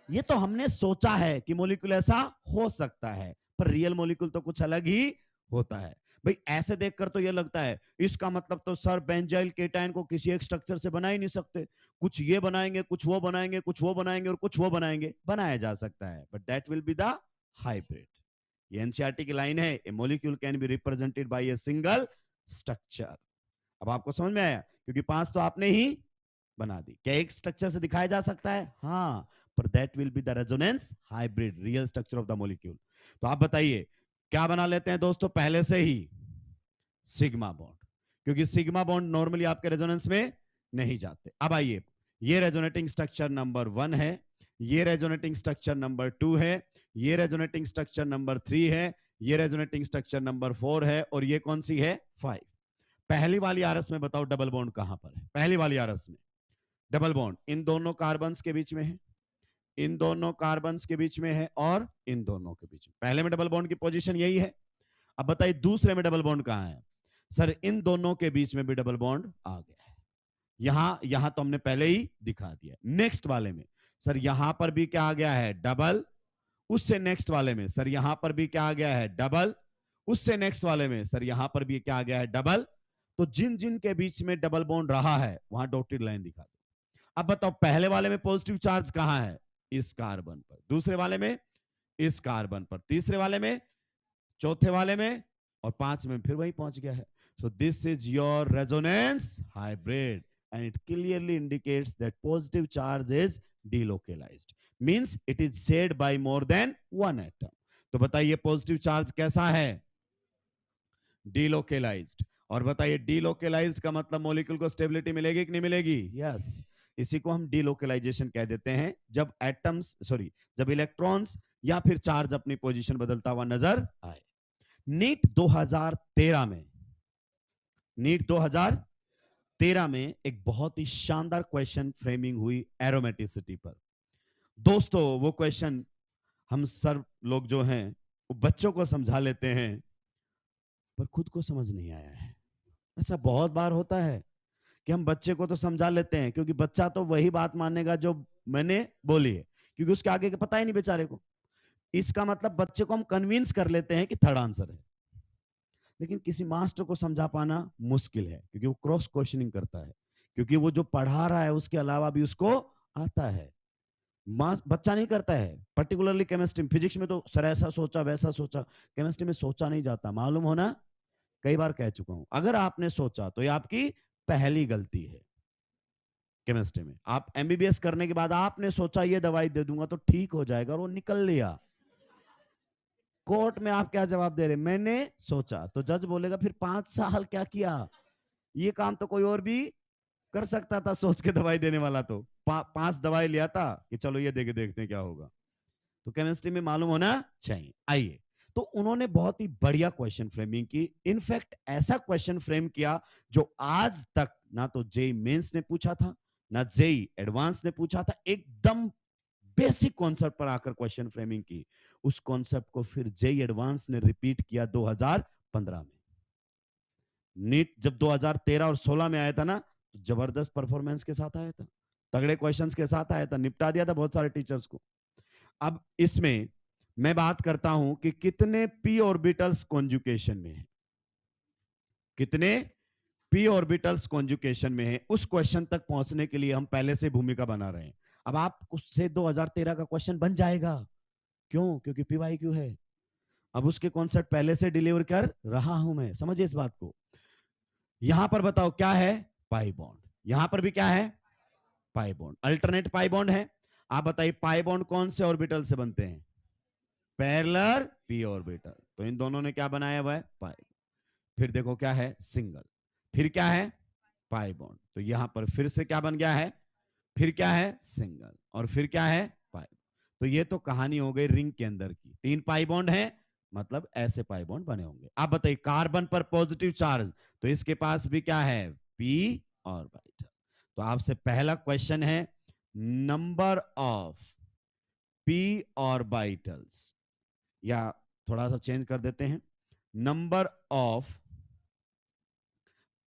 ये तो हमने सोचा है कि मॉलिक्यूल ऐसा हो सकता है, पर रियल मॉलिक्यूल तो कुछ अलग ही होता है। भाई ऐसे देखकर तो ये लगता है इसका मतलब तो सर बेंजाइल केटायन को किसी एक स्ट्रक्चर से बना ही नहीं सकते, कुछ ये बनाएंगे कुछ वो बनाएंगे कुछ वो बनाएंगे और कुछ वो बनाएंगे, बनाया जा सकता है, but that will be the hybrid. ये एनसीईआरटी की लाइन है, a molecule can be represented by a single structure. अब आपको समझ में आया, क्योंकि 5 तो आपने ही बना दी। क्या एक स्ट्रक्चर से दिखाया जा सकता है, हाँ, पर that will be the resonance hybrid, real structure of the molecule. तो आप बताइए क्या बना लेते हैं दोस्तों पहले से ही, सिग्मा बॉन्ड, क्योंकि सिग्मा बॉन्ड नॉर्मली आपके रेजोनेंस में नहीं जाते। अब आइए, ये रेजोनेटिंग स्ट्रक्चर नंबर 1 है, ये रेजोनेटिंग स्ट्रक्चर नंबर 2 है, ये रेजोनेटिंग स्ट्रक्चर नंबर 3 है, ये रेजोनेटिंग स्ट्रक्चर नंबर 4 है, और ये कौन सी है, 5। पहली वाली आरस में बताओ डबल बॉन्ड कहां पर है, पहली वाली आरस में डबल बॉन्ड इन दोनों कार्बन्स के बीच में है, इन दोनों कार्बन्स के बीच में है, और इन दोनों के बीच में। पहले में डबल बॉन्ड की पोजीशन यही है। अब बताइए दूसरे में डबल बॉन्ड कहां है, सर इन दोनों के बीच में भी डबल बॉन्ड आ गया है। यहां तो हमने पहले ही दिखा दिया। नेक्स्ट वाले में सर यहां पर भी क्या आ गया है, डबल। उससे नेक्स्ट वाले में सर यहां पर भी क्या आ गया है, डबल। उससे नेक्स्ट वाले में सर यहां पर भी क्या आ गया है, डबल। तो जिन जिन के बीच में डबल बॉन्ड रहा है वहां डॉटेड लाइन दिखा दो। अब बताओ पहले वाले में पॉजिटिव चार्ज कहां है, इस कार्बन पर, दूसरे वाले में इस कार्बन पर, तीसरे वाले में, चौथे वाले में, और 5 में फिर वही पहुंच गया है। So this is your resonance hybrid and it clearly indicates that positive charge is delocalized, means it is shared by more than one atom। तो बताइए पॉजिटिव चार्ज कैसा है, delocalized। और बताइए delocalized का मतलब मॉलिक्यूल को स्टेबिलिटी मिलेगी कि नहीं मिलेगी, यस yes। इसी को हम डीलोकलाइजेशन कह देते हैं, जब एटम्स सॉरी जब इलेक्ट्रॉन्स या फिर चार्ज अपनी पोजीशन बदलता हुआ नजर आए। नीट 2013 में, नीट 2013 में एक बहुत ही शानदार क्वेश्चन फ्रेमिंग हुई एरोमेटिसिटी पर। दोस्तों वो क्वेश्चन हम सर लोग जो हैं वो बच्चों को समझा लेते हैं, पर खुद को समझ नहीं आया है। ऐसा बहुत बार होता है कि हम बच्चे को तो समझा लेते हैं, क्योंकि बच्चा तो वही बात मानेगा जो मैंने बोली है, क्योंकि उसके आगे का पता ही नहीं बेचारे को। इसका मतलब बच्चे को हम कन्विंस कर लेते हैं कि थर्ड आंसर है, लेकिन किसी मास्टर को समझा पाना मुश्किल है, क्योंकि वो क्रॉस क्वेश्चनिंग करता है, क्योंकि वो जो पढ़ा रहा है उसके अलावा भी उसको आता है, बच्चा नहीं करता है। पर्टिकुलरली केमिस्ट्री, फिजिक्स में तो सर ऐसा सोचा वैसा सोचा, केमिस्ट्री में सोचा नहीं जाता, मालूम होना, कई बार कह चुका हूं। अगर आपने सोचा तो ये आपकी पहली गलती है। केमिस्ट्री में आप एमबीबीएस करने के बाद आपने सोचा ये दवाई दे दूंगा तो ठीक हो जाएगा, और वो निकल लिया, कोर्ट में आप क्या जवाब दे रहे, मैंने सोचा, तो जज बोलेगा फिर 5 साल क्या किया, ये काम तो कोई और भी कर सकता था, सोच के दवाई देने वाला तो 5 दवाई लिया था कि चलो ये देके देखते हैं क्या होगा। तो केमिस्ट्री में मालूम होना चाहिए। आइए, तो उन्होंने बहुत ही बढ़िया क्वेश्चन फ्रेमिंग की, इनफैक्ट ऐसा क्वेश्चन फ्रेम किया जो आज तक ना तो जेई मेंस ने पूछा था ना जेई एडवांस ने पूछा था, एकदम बेसिक कॉन्सेप्ट पर आकर क्वेश्चन फ्रेमिंग की। उस कॉन्सेप्ट को फिर जेई एडवांस ने रिपीट किया 2015 में। नीट जब 2013 और 16 में आया था ना, तो जबरदस्त परफॉर्मेंस के साथ आया था, तगड़े क्वेश्चंस के साथ आया था, निपटा दिया था बहुत सारे टीचर्स को। अब इसमें मैं बात करता हूं कि कितने पी ऑर्बिटल्स कॉन्जुकेशन में है, कितने पी ऑर्बिटल्स कॉन्जुकेशन में है। उस क्वेश्चन तक पहुंचने के लिए हम पहले से भूमिका बना रहे हैं। अब आप उससे 2013 का क्वेश्चन बन जाएगा, क्यों? क्योंकि पीवाईक्यू है। अब उसके कॉन्सेप्ट पहले से डिलीवर कर रहा हूं मैं, समझिए इस बात को। यहां पर बताओ क्या है? Pi bond. यहां पर भी क्या है? Pi bond, alternate pi bond है। आप बताइए पाई बॉन्ड कौन से ऑर्बिटल से बनते हैं? Parallel P orbital. तो इन दोनों ने क्या बनाया हुआ है? पाई। फिर देखो क्या है? सिंगल। फिर क्या है? पाई बॉन्ड। तो यहां पर फिर से क्या बन गया है? फिर क्या है? सिंगल। और फिर क्या है? पाई। तो ये तो कहानी हो गई रिंग के अंदर की, 3 पाई बॉन्ड है, मतलब ऐसे पाई बॉन्ड बने होंगे। आप बताइए कार्बन पर पॉजिटिव चार्ज, तो इसके पास भी क्या है? P orbital. तो आपसे पहला क्वेश्चन है, नंबर ऑफ पी ऑर्बिटल्स, या थोड़ा सा चेंज कर देते हैं, number of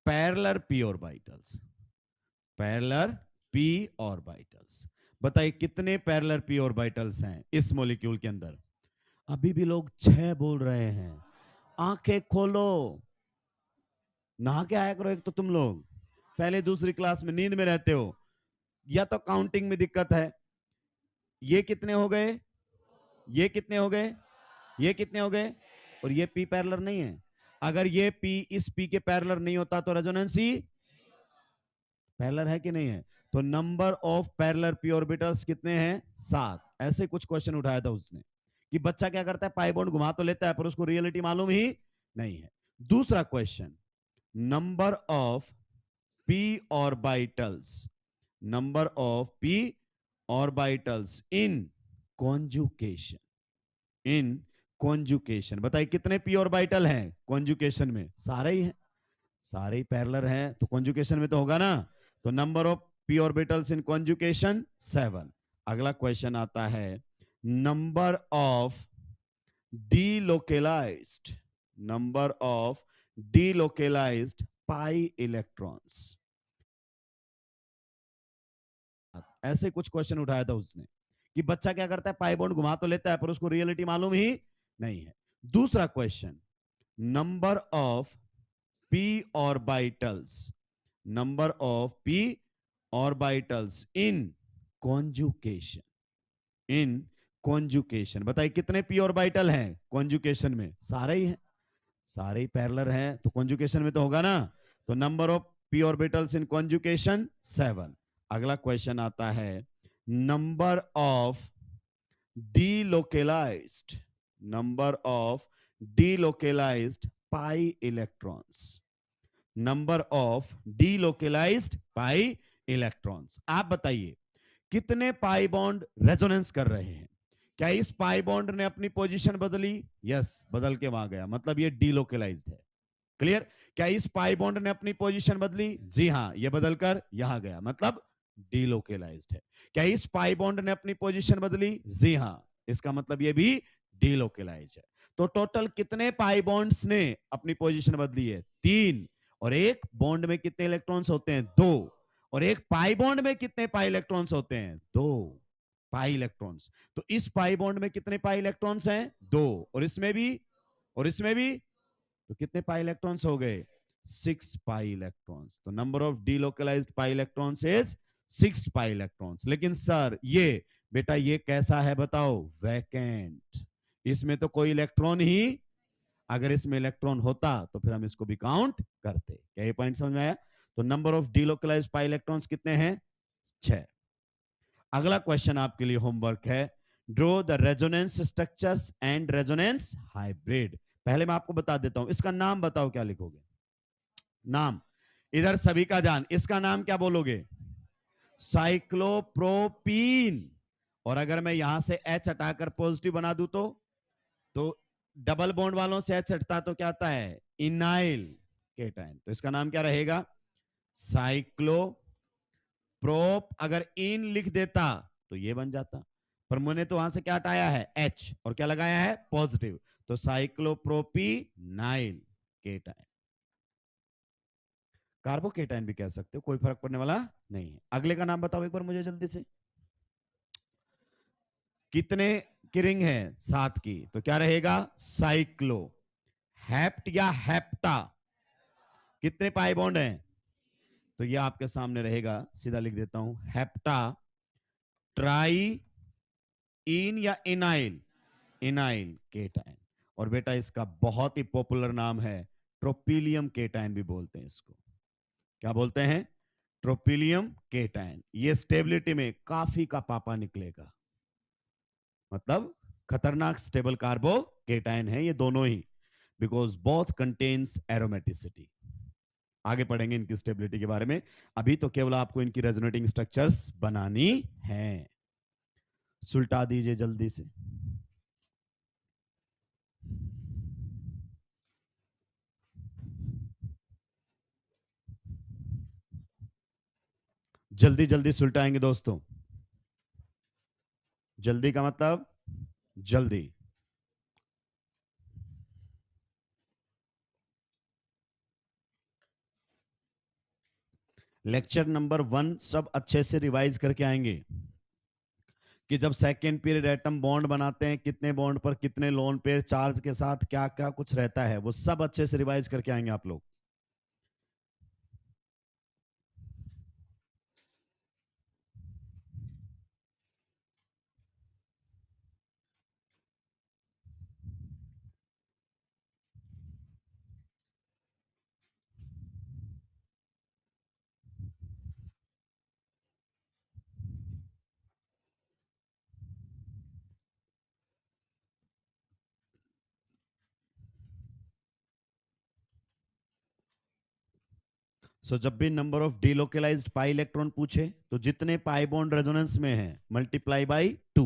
parallel P orbitals, parallel P orbitals. बताइए कितने पैरेलल पी ऑर्बिटल्स हैं इस मॉलिक्यूल के अंदर? अभी भी लोग 6 बोल रहे हैं। आंखें खोलो, नहा के आया करो। एक तो तुम लोग पहले दूसरी क्लास में नींद में रहते हो, या तो काउंटिंग में दिक्कत है। ये कितने हो गए? ये कितने हो गए? ये कितने हो गए? और ये पी पैरेलल नहीं है। अगर ये पी इस पी के पैरेलल नहीं होता तो रेजोनेंसी पैरेलल है कि नहीं है? तो number of parallel P orbitals कितने हैं? 7। ऐसे कुछ क्वेश्चन उठाया था उसने कि बच्चा क्या करता है, पाई बॉन्ड घुमा तो लेता है पर उसको रियलिटी मालूम ही नहीं है। दूसरा question, number of P orbitals, number of P orbitals in conjugation, in conjugation. बताइए कितने पी ऑर्बिटल हैं कॉन्जुकेशन में? सारे ही हैं, सारे ही पैरेलल हैं, तो कॉन्जुकेशन में तो होगा ना। तो number of P orbitals in conjugation 7। अगला क्वेश्चन आता है, number of delocalized, number of delocalized pi electrons। ऐसे कुछ क्वेश्चन उठाया था उसने कि बच्चा क्या करता है, पाई बॉन्ड घुमा तो लेता है पर उसको रियलिटी मालूम ही नहीं है। दूसरा question, number of P orbitals, number of P orbitals in conjugation, in conjugation. बताइए कितने पी ऑर्बिटल हैं कॉन्जुकेशन में? सारे ही हैं, सारे ही पैरेलल हैं, तो कॉन्जुकेशन में तो होगा ना। तो number of P orbitals in conjugation 7। अगला क्वेश्चन आता है, number of delocalized, number of delocalized pi electrons, number of delocalized pi electrons। आप बताइए कितने पाई बॉन्ड रेजोनेंस कर रहे हैं? क्या इस पाई बॉन्ड ने अपनी पोजीशन बदली? यस, बदल के वहां गया, मतलब ये डीलोकलाइज्ड है। क्लियर? क्या इस पाई बॉन्ड ने अपनी पोजीशन बदली? जी हां, ये बदलकर यहां गया, मतलब डीलोकलाइज्ड है। क्या इस पाई बॉन्ड ने अपनी पोजीशन बदली? जी हां, इसका मतलब ये भी डीलोकलाइज्ड है। तो टोटल कितने पाई बॉन्ड्स ने अपनी पोजीशन बदली है? 3। और एक बॉन्ड में कितने इलेक्ट्रॉन्स होते हैं? 2। और एक पाई बॉन्ड में कितने पाई इलेक्ट्रॉन्स होते हैं? 2 पाई इलेक्ट्रॉन्स। तो इस पाई बॉन्ड में कितने पाई इलेक्ट्रॉन्स हैं? 2। और इसमें भी, और इसमें भी, तो कितने पाई इलेक्ट्रॉन्स हो गए? 6 पाई इलेक्ट्रॉन्स। तो number of delocalised pi electrons is 6 pi electrons. लेकिन सर ये बेटा ये कैसा है बताओ? वैकेंट। इसमें तो कोई इलेक्ट्रॉन ही, अगर इसमें इलेक्ट्रॉन होता तो फिर हम इसको भी काउंट करते। क्या ये पॉइंट समझ में आया? तो number of delocalised pi electrons कितने हैं? 6। अगला क्वेश्चन आपके लिए होमवर्क है, draw the resonance structures and resonance hybrid. पहले मैं आपको बता देता हूं, इसका नाम बताओ क्या लिखोगे? नाम इधर सभी का ध्यान, इसका नाम क्या बोलोगे? साइक्लोप्रोपीन। और अगर मैं यहां से एच हटाकर पॉजिटिव बना दूं तो डबल बॉन्ड वालों से एच हटता तो क्या आता है? इनाइल केटाइन। तो इसका नाम क्या रहेगा? Cyclo prop. अगर इन लिख देता तो ये बन जाता, पर मैंने तो वहां से क्या हटाया है? एच, और क्या लगाया है? पॉजिटिव। तो साइक्लोप्रोपीनाइल केटाइन। कार्बोकेटाइन भी कह सकते हो, कोई फर्क पड़ने वाला नहीं है। अगले का नाम बताओ एक बार मुझे जल्दी से। कितने की रिंग है? 7 की, तो क्या रहेगा? साइक्लो। हेप्ट या हेप्टा? कितने पाई बॉन्ड हैं? तो ये आपके सामने रहेगा, सीधा लिख देता हूं, हेप्टा ट्राई इन या इनाइल? इनाइल केटाइन। और बेटा इसका बहुत ही पॉपुलर नाम है ट्रोपिलियम केटाइन भी बोलते हैं इसको। क्या बोलते हैं? ट्रोपिलियम केटाइन। ये स्टेबिलिटी में काफी का पापा निकलेगा, मतलब खतरनाक स्टेबल कार्बो केटाइन है ये दोनों ही, बिकॉज बोथ कंटेन्स एरोमेटिसिटी। आगे पढ़ेंगे इनकी स्टेबिलिटी के बारे में, अभी तो केवल आपको इनकी रेजोनेटिंग स्ट्रक्चर्स बनानी है। सुलटा दीजिए जल्दी से। जल्दी जल्दी सुलटाएंगे दोस्तों। जल्दी का मतलब जल्दी। लेक्चर नंबर 1 सब अच्छे से रिवाइज करके आएंगे कि जब सेकेंड पीरियड एटम बॉन्ड बनाते हैं, कितने बॉन्ड पर कितने लोन पेयर चार्ज के साथ क्या क्या कुछ रहता है, वो सब अच्छे से रिवाइज करके आएंगे आप लोग। सो जब भी number of delocalised pi electron पूछे तो जितने पाई बॉन्ड रेजोनेंस में है मल्टीप्लाई बाई 2।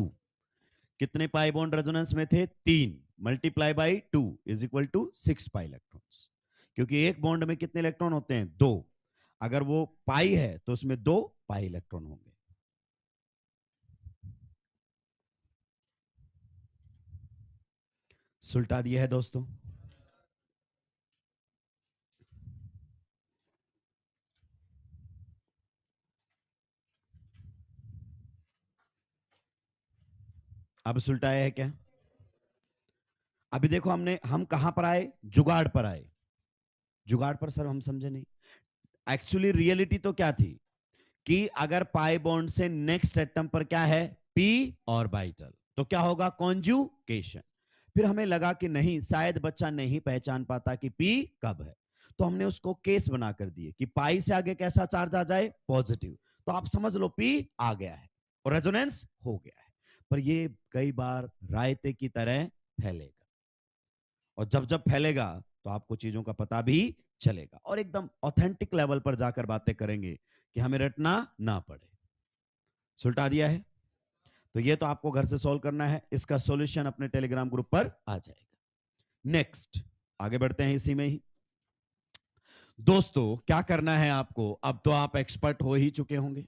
कितने पाई बॉन्ड रेजोनेंस में थे? 3 multiply by 2 is equal to 6 pi electrons. क्योंकि एक बॉन्ड में कितने इलेक्ट्रॉन होते हैं? 2। अगर वो पाई है तो उसमें 2 पाई इलेक्ट्रॉन होंगे। सुलटा दिया है दोस्तों। अब सुलटाया है क्या? अभी देखो हम कहां पर आए? जुगाड़ पर आए। जुगाड़ पर सर हम समझे नहीं। एक्चुअली रियलिटी तो क्या थी कि अगर पाई बॉन्ड से नेक्स्ट एटम पर क्या है? पी ऑर्बिटल, तो क्या होगा? कॉन्जुगेशन। फिर हमें लगा कि नहीं, शायद बच्चा नहीं पहचान पाता कि पी कब है, तो हमने उसको केस बना कर दिए कि पाई से आगे कैसा चार्ज आ जाए? पॉजिटिव। तो आप समझ लो पी आ गया है और रेजोनेंस हो गया है। पर ये कई बार रायते की तरह फैलेगा, और जब जब फैलेगा तो आपको चीजों का पता भी चलेगा, और एकदम ऑथेंटिक लेवल पर जाकर बातें करेंगे कि हमें रटना ना पड़े। सुलटा दिया है। तो ये तो आपको घर से सॉल्व करना है, इसका सॉल्यूशन अपने टेलीग्राम ग्रुप पर आ जाएगा। नेक्स्ट आगे बढ़ते हैं इसी में ही। दोस्तों क्या करना है आपको? अब तो आप एक्सपर्ट हो ही चुके होंगे,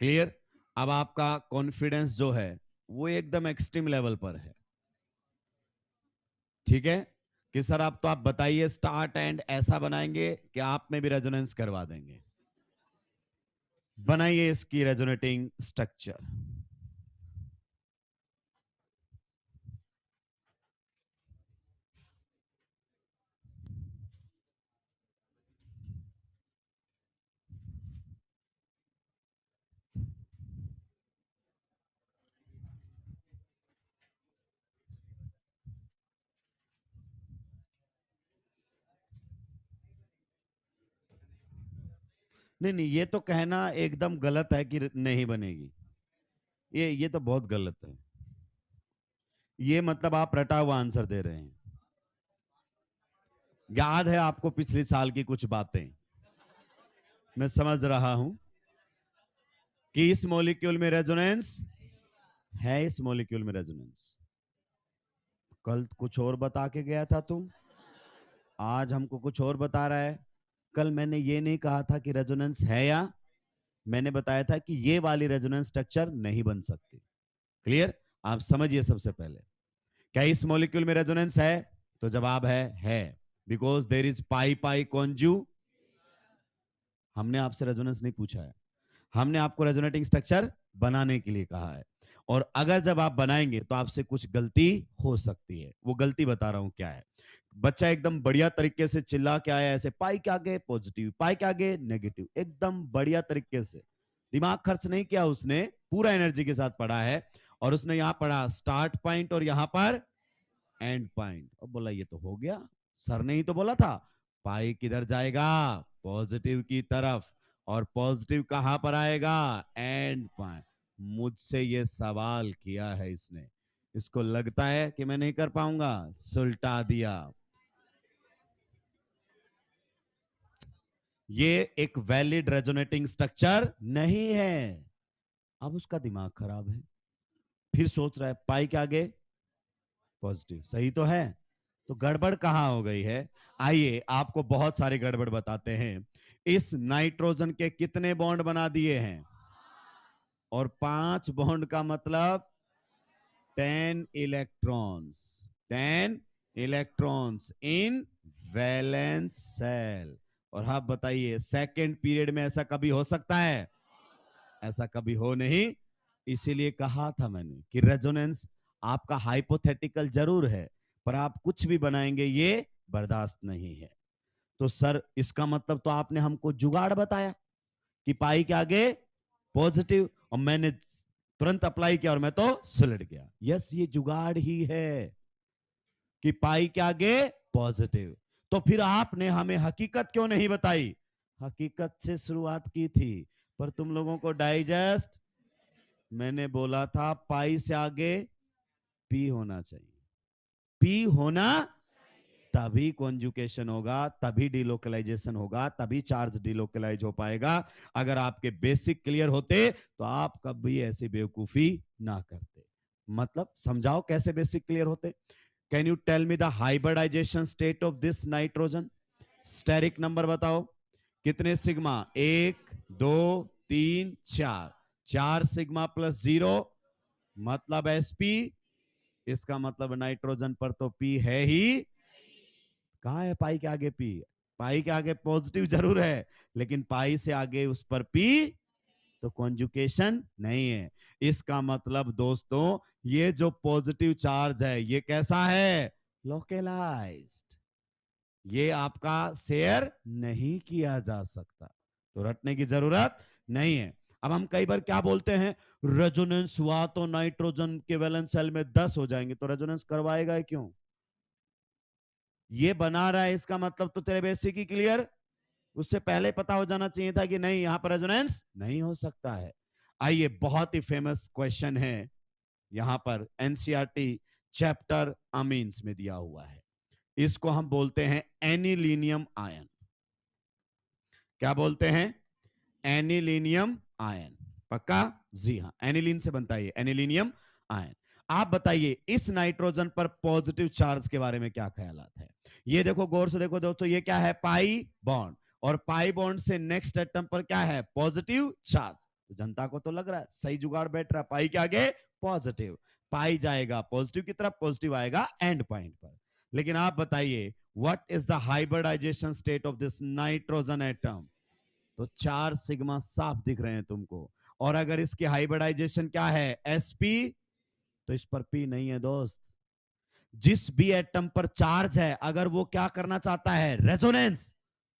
क्लियर। अब आपका कॉन्फिडेंस जो है वो एकदम एक्सट्रीम लेवल पर है, ठीक है। कि सर आप तो आप बताइए स्टार्ट एंड ऐसा बनाएंगे कि आप में भी रेजोनेंस करवा देंगे। बनाइए इसकी रेजोनेटिंग स्ट्रक्चर। नहीं नहीं, ये तो कहना एकदम गलत है कि नहीं बनेगी। ये तो बहुत गलत है। ये मतलब आप रटा हुआ आंसर दे रहे हैं। याद है आपको पिछले साल की कुछ बातें? मैं समझ रहा हूं कि इस मॉलिक्यूल में रेजोनेंस है, इस मॉलिक्यूल में रेजोनेंस। कल कुछ और बता के गया था तुम, आज हमको कुछ और बता रहा है। कल मैंने ये नहीं कहा था कि रेजोनेंस है, या मैंने बताया था कि ये वाली रेजोनेंस स्ट्रक्चर नहीं बन सकती। क्लियर? आप समझिए सबसे पहले, क्या इस मॉलिक्यूल में रेजोनेंस है? तो जवाब है बिकॉज देर इज पाई पाई कॉन्जू। हमने आपसे रेजोनेंस नहीं पूछा है, हमने आपको रेजोनेटिंग स्ट्रक्चर बनाने के लिए कहा है। और अगर जब आप बनाएंगे तो आपसे कुछ गलती हो सकती है, वो गलती बता रहा हूं क्या है। बच्चा एकदम बढ़िया तरीके से चिल्ला के आया, ऐसे पाई के आगे पॉजिटिव, पाई के आगे नेगेटिव, एकदम बढ़िया तरीके से, दिमाग खर्च नहीं किया उसने, पूरा एनर्जी के साथ पढ़ा है। और उसने यहाँ पढ़ा स्टार्ट पॉइंट और यहाँ पर एंड पॉइंट, और बोला ये तो हो गया, सर ने ही तो बोला था पाई किधर जाएगा, पॉजिटिव की तरफ, और पॉजिटिव कहां पर आएगा, एंड पॉइंट। मुझसे ये सवाल किया है इसने, इसको लगता है कि मैं नहीं कर पाऊंगा, सुलटा दिया। ये एक वैलिड रेजोनेटिंग स्ट्रक्चर नहीं है। अब उसका दिमाग खराब है, फिर सोच रहा है पाई के आगे पॉजिटिव, सही तो है, तो गड़बड़ कहां हो गई है। आइए आपको बहुत सारे गड़बड़ बताते हैं। इस नाइट्रोजन के कितने बॉन्ड बना दिए हैं, और 5 बॉन्ड का मतलब 10 electrons, 10 electrons in valence shell. और आप बताइए सेकंड पीरियड में ऐसा कभी हो सकता है, ऐसा कभी हो नहीं। इसीलिए कहा था मैंने कि रेजोनेंस आपका हाइपोथेटिकल जरूर है, पर आप कुछ भी बनाएंगे ये बर्दाश्त नहीं है। तो सर इसका मतलब तो आपने हमको जुगाड़ बताया कि पाई के आगे पॉजिटिव, और मैंने तुरंत अप्लाई किया और मैं तो सुलट गया। यस, ये जुगाड़ ही है कि पाई के आगे पॉजिटिव। तो फिर आपने हमें हकीकत क्यों नहीं बताई, हकीकत से शुरुआत की थी, पर तुम लोगों को डाइजेस्ट, मैंने बोला था पाई से आगे पी होना चाहिए, पी होना, तभी कॉन्जुकेशन होगा, तभी डिलोकलाइजेशन होगा, तभी चार्ज डिलोकलाइज हो पाएगा। अगर आपके बेसिक क्लियर होते तो आप कभी ऐसी बेवकूफी ना करते। मतलब समझाओ कैसे बेसिक क्लियर होते। Can you tell me the hybridisation state of this nitrogen, steric number बताओ कितने सिग्मा, 1 2 3 4, 4 सिग्मा प्लस 0 मतलब sp, इसका मतलब नाइट्रोजन पर तो p है ही। कहा है पाई के आगे पी, पाई के आगे पॉजिटिव जरूर है, लेकिन पाई से आगे उस पर पी तो कॉन्जुकेशन नहीं है। इसका मतलब दोस्तों ये जो पॉजिटिव चार्ज है ये कैसा है, लोकलाइज्ड, ये आपका शेयर नहीं किया जा सकता, तो रटने की जरूरत नहीं है। अब हम कई बार क्या बोलते हैं, रेजोनेंस हुआ तो नाइट्रोजन के वैलेंस सेल में 10 हो जाएंगे, तो रेजोनेंस करवाएगा क्यों, ये बना रहा है इसका मतलब तो तेरे बेसिक ही क्लियर, उससे पहले पता हो जाना चाहिए था कि नहीं यहां पर रेजोनेंस नहीं हो सकता है। आइए बहुत ही फेमस क्वेश्चन है, यहां पर एनसीईआरटी चैप्टर अमीन्स में दिया हुआ है, इसको हम बोलते हैं एनिलीनियम आयन। क्या बोलते हैं, एनिलीनियम आयन, पक्का, जी हाँ, एनिलीन से बनता है एनिलीनियम आयन। आप बताइए इस नाइट्रोजन पर पॉजिटिव चार्ज के बारे में क्या ख्याल है। ये देखो गौर से देखो दोस्तों, ये क्या है, पाई बॉन्ड, और पाई बॉन्ड से नेक्स्ट एटम पर क्या है, पॉजिटिव चार्ज। तो जनता को तो लग रहा है सही जुगाड़ बैठ रहा है, पाई के आगे पॉजिटिव, पाई जाएगा पॉजिटिव की तरफ, पॉजिटिव आएगा एंड पॉइंट पर। लेकिन आप बताइए what is the hybridisation state of this nitrogen atom, तो 4 सिग्मा साफ दिख रहे हैं तुमको। और अगर इसकी हाइब्रिडाइजेशन क्या है, sp, तो इस पर p नहीं है दोस्त। जिस भी एटम पर चार्ज है अगर वो क्या करना चाहता है, रेजोनेंस,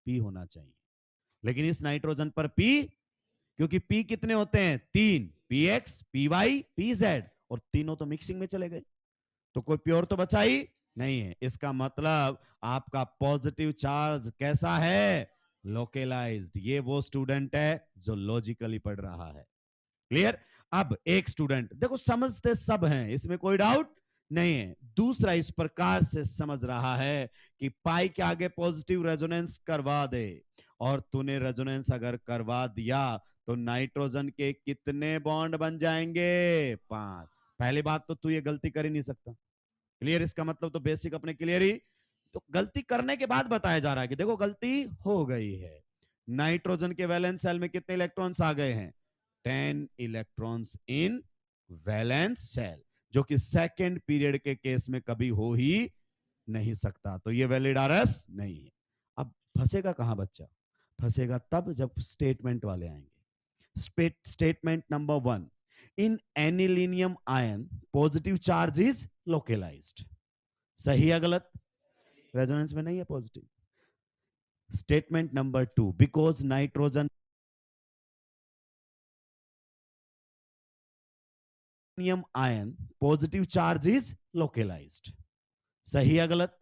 p होना चाहिए। लेकिन इस नाइट्रोजन पर p, क्योंकि p कितने होते हैं, 3, px py pz, और तीनों तो मिक्सिंग में चले गए, तो कोई प्योर तो बचा ही नहीं है। इसका मतलब आपका पॉजिटिव चार्ज कैसा है, लोकलाइज्ड। ये वो स्टूडेंट है जो लॉजिकली पढ़ रहा है, क्लियर। अब एक स्टूडेंट देखो समझते सब हैं, इसमें कोई डाउट नहीं है, दूसरा इस प्रकार से समझ रहा है कि पाई के आगे पॉजिटिव रेजोनेंस करवा दे, और तूने रेजोनेंस अगर करवा दिया तो नाइट्रोजन के कितने बॉन्ड बन जाएंगे, 5। पहली बात तो तू ये गलती कर ही नहीं सकता, क्लियर, इसका मतलब तो बेसिक अपने क्लियर ही, तो गलती करने के बाद बताया जा रहा है कि देखो गलती हो गई है। नाइट्रोजन के वैलेंस सेल में कितने इलेक्ट्रॉन्स आ गए हैं, 10 इलेक्ट्रॉन्स इन वैलेंस सेल, जो कि सेकेंड पीरियड के केस में कभी हो ही नहीं सकता, तो ये वैलिड आरएस नहीं है। अब फंसेगा कहां बच्चा, फंसेगा तब जब स्टेटमेंट वाले आएंगे। Statement number 1, in anilinium ion positive charge is localised. सही या गलत? रेजोनेंस में नहीं है positive. Statement number 2, because nitrogen ion positive charge is localised. सही या गलत?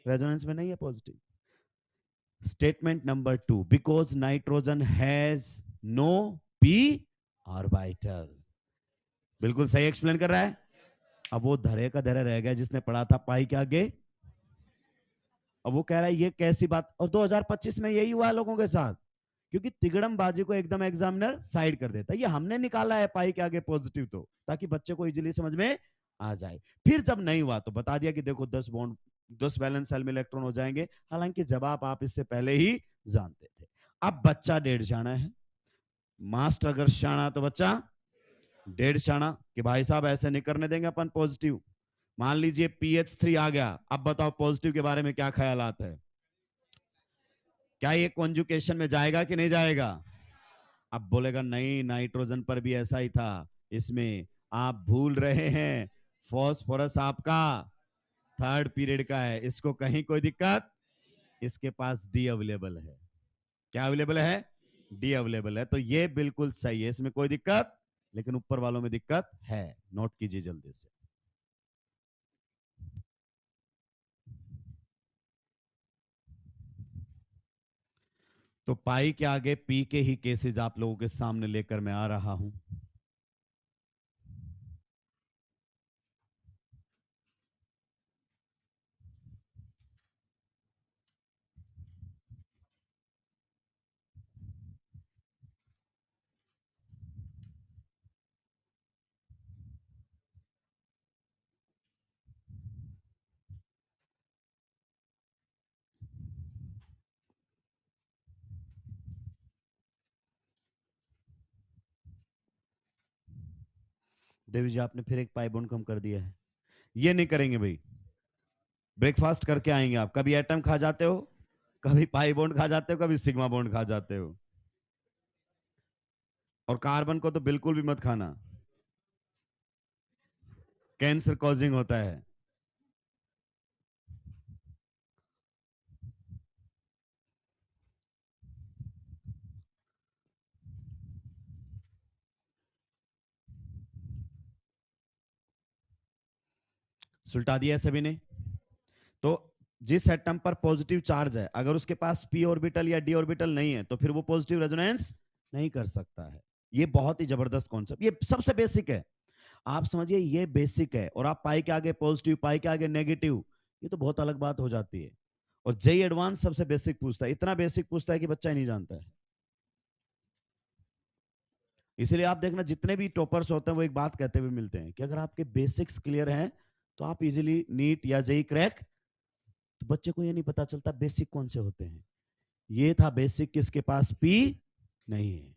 रेजोनेंस में नहीं है positive. Statement number 2, because nitrogen has no p orbital. बिल्कुल सही एक्सप्लेन कर रहा है। अब वो धरे का धरे रह गया जिसने पढ़ा था पाई के आगे। अब वो कह रहा है ये कैसी बात, और 2025 में यही हुआ लोगों के साथ, क्योंकि तिगड़म बाजी को एकदम एग्जामिनर साइड कर देता है। ये हमने निकाला है पाई के आगे पॉजिटिव, तो ताकि बच्चे को इजीली समझ में आ जाए। फिर जब नहीं हुआ तो बता दिया कि देखो 10 बॉन्ड 10 वैलेंस सेल में इलेक्ट्रॉन हो जाएंगे, हालांकि जवाब आप इससे पहले ही जानते थे। अब बच्चा 1.5 शाना है, मास्टर अगर शाना तो बच्चा 1.5 शाना, कि भाई साहब ऐसे नहीं करने देंगे अपन पॉजिटिव। मान लीजिए PH3 आ गया, अब बताओ पॉजिटिव के बारे में क्या ख्यालात है? क्या ये कॉन्जुकेशन में जाएगा कि नहीं जाएगा? अब बोलेगा नहीं, नाइट्रोजन पर भी ऐसा ही था, इसमें आप भूल रहे हैं, फॉस्फोरस आपका 3rd पीरियड का है, इसको कहीं कोई दिक्कत, इसके पास डी अवेलेबल है। क्या अवेलेबल है? डी अवेलेबल है, तो ये बिल्कुल सही है, इसमें कोई दिक्कत, लेकिन ऊपर वालों में दिक्कत है। नोट कीजिए जल्दी से। तो पाई के आगे पी के ही केसेस आप लोगों के सामने लेकर मैं आ रहा हूं। देवी जी आपने फिर एक पाई बॉन्ड कम कर दिया है, ये नहीं करेंगे भाई। ब्रेकफास्ट करके आएंगे आप, कभी एटम खा जाते हो, कभी पाई बॉन्ड खा जाते हो, कभी सिग्मा बॉन्ड खा जाते हो, और कार्बन को तो बिल्कुल भी मत खाना, कैंसर कॉजिंग होता है। सुलटा दिया सभी ने। तो जिस एटम पर पॉजिटिव चार्ज है, अगर उसके पास पी ऑर्बिटल या डी ऑर्बिटल नहीं है, तो फिर वो पॉजिटिव रेजोनेंस नहीं कर सकता है। ये बहुत ही जबरदस्त कॉन्सेप्ट, ये सबसे बेसिक है, आप समझिए ये बेसिक है। और आप पाई के आगे पॉजिटिव, पाई के आगे नेगेटिव, ये तो बहुत अलग बात हो जाती है। और जेई एडवांस सबसे बेसिक पूछता है, इतना बेसिक पूछता है कि बच्चा ही नहीं जानता है। इसलिए आप देखना जितने भी टॉपर्स होते हैं वो एक बात कहते हुए मिलते हैं कि अगर आपके बेसिक्स क्लियर हैं तो आप इजीली नीट या जेई क्रैक। तो बच्चे को ये नहीं पता चलता बेसिक कौन से होते हैं। ये था बेसिक, किसके पास पी नहीं है,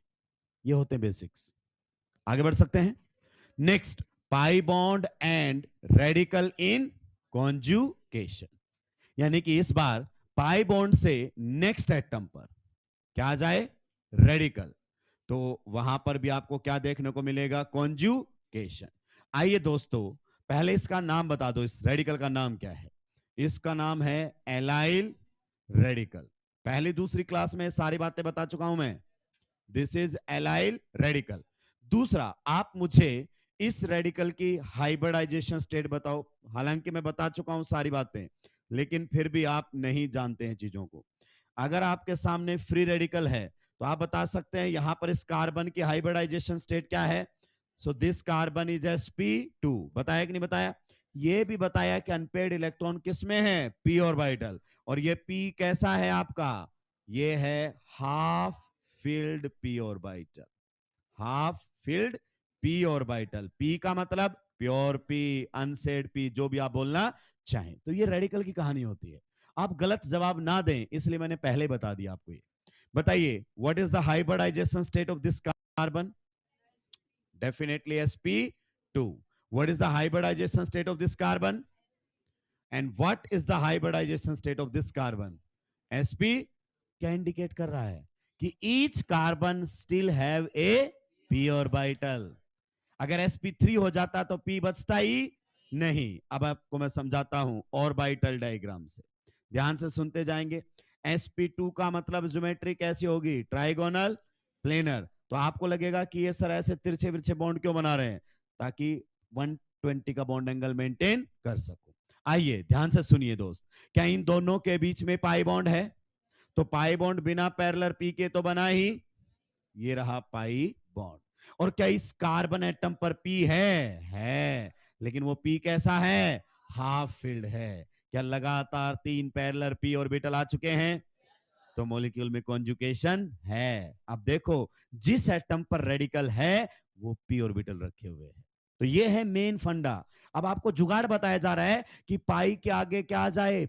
ये होते हैं बेसिक्स। आगे बढ़ सकते हैं। Next, pi bond and radical in conjugation, यानी कि इस बार पाई बॉन्ड से नेक्स्ट एटम पर क्या आ जाए? रेडिकल। तो वहां पर भी आपको क्या देखने को मिलेगा? कॉन्जुकेशन। आइए दोस्तों, पहले इसका नाम बता दो, इस रेडिकल का नाम क्या है? इसका नाम है एलाइल रेडिकल। पहली दूसरी क्लास में सारी बातें बता चुका हूं मैं। This is allyl radical. दूसरा, आप मुझे इस रेडिकल की हाइब्रिडाइजेशन स्टेट बताओ। हालांकि मैं बता चुका हूं सारी बातें, लेकिन फिर भी आप नहीं जानते हैं चीजों को। अगर आपके सामने फ्री रेडिकल है तो आप बता सकते हैं यहां पर इस कार्बन की हाइब्रिडाइजेशन स्टेट क्या है? So this carbon is sp2। बताया कि नहीं बताया? ये भी बताया कि अनपेड इलेक्ट्रॉन किस में है? p orbital. और ये p कैसा है आपका? ये है half filled p orbital. Half filled p orbital. p का मतलब प्योर p, अनसेड p, जो भी आप बोलना चाहें। तो ये रेडिकल की कहानी होती है। आप गलत जवाब ना दें, इसलिए मैंने पहले बता दिया आपको। ये बताइए, what is the hybridisation state of this carbon? Definitely sp2। What is the hybridisation state of this carbon? And what is the hybridisation state of this carbon? sp क्या इंडिकेट कर रहा है कि each carbon still have a p orbital. अगर sp3 हो जाता तो p बचता ही नहीं। अब आपको मैं समझाता हूं ऑर्बिटल डायग्राम से, ध्यान से सुनते जाएंगे। sp2 का मतलब ज्योमेट्री कैसी होगी, ट्राइगोनल प्लेनर। तो आपको लगेगा कि ये सर ऐसे तिरछे विरछे बॉन्ड क्यों बना रहे हैं, ताकि 120 का बॉन्ड एंगल मेंटेन कर सको। आइए ध्यान से सुनिए दोस्त, क्या इन दोनों के बीच में पाई बॉन्ड है? तो पाई बॉन्ड बिना पैरेलल पी के तो बना ही, ये रहा पाई बॉन्ड। और क्या इस कार्बन एटम पर पी है, लेकिन वो पी कैसा है, हाफ फील्ड है। क्या लगातार 3 पैरेलल पी ऑर्बिटल आ चुके हैं? तो मॉलिक्यूल में कॉन्जुगेशन है। अब देखो जिस एटम पर रेडिकल है वो पी ऑर्बिटल रखे हुए हैं। तो ये है मेन फंडा। अब आपको जुगाड़ बताया जा रहा है कि पाई के आगे क्या आ जाए,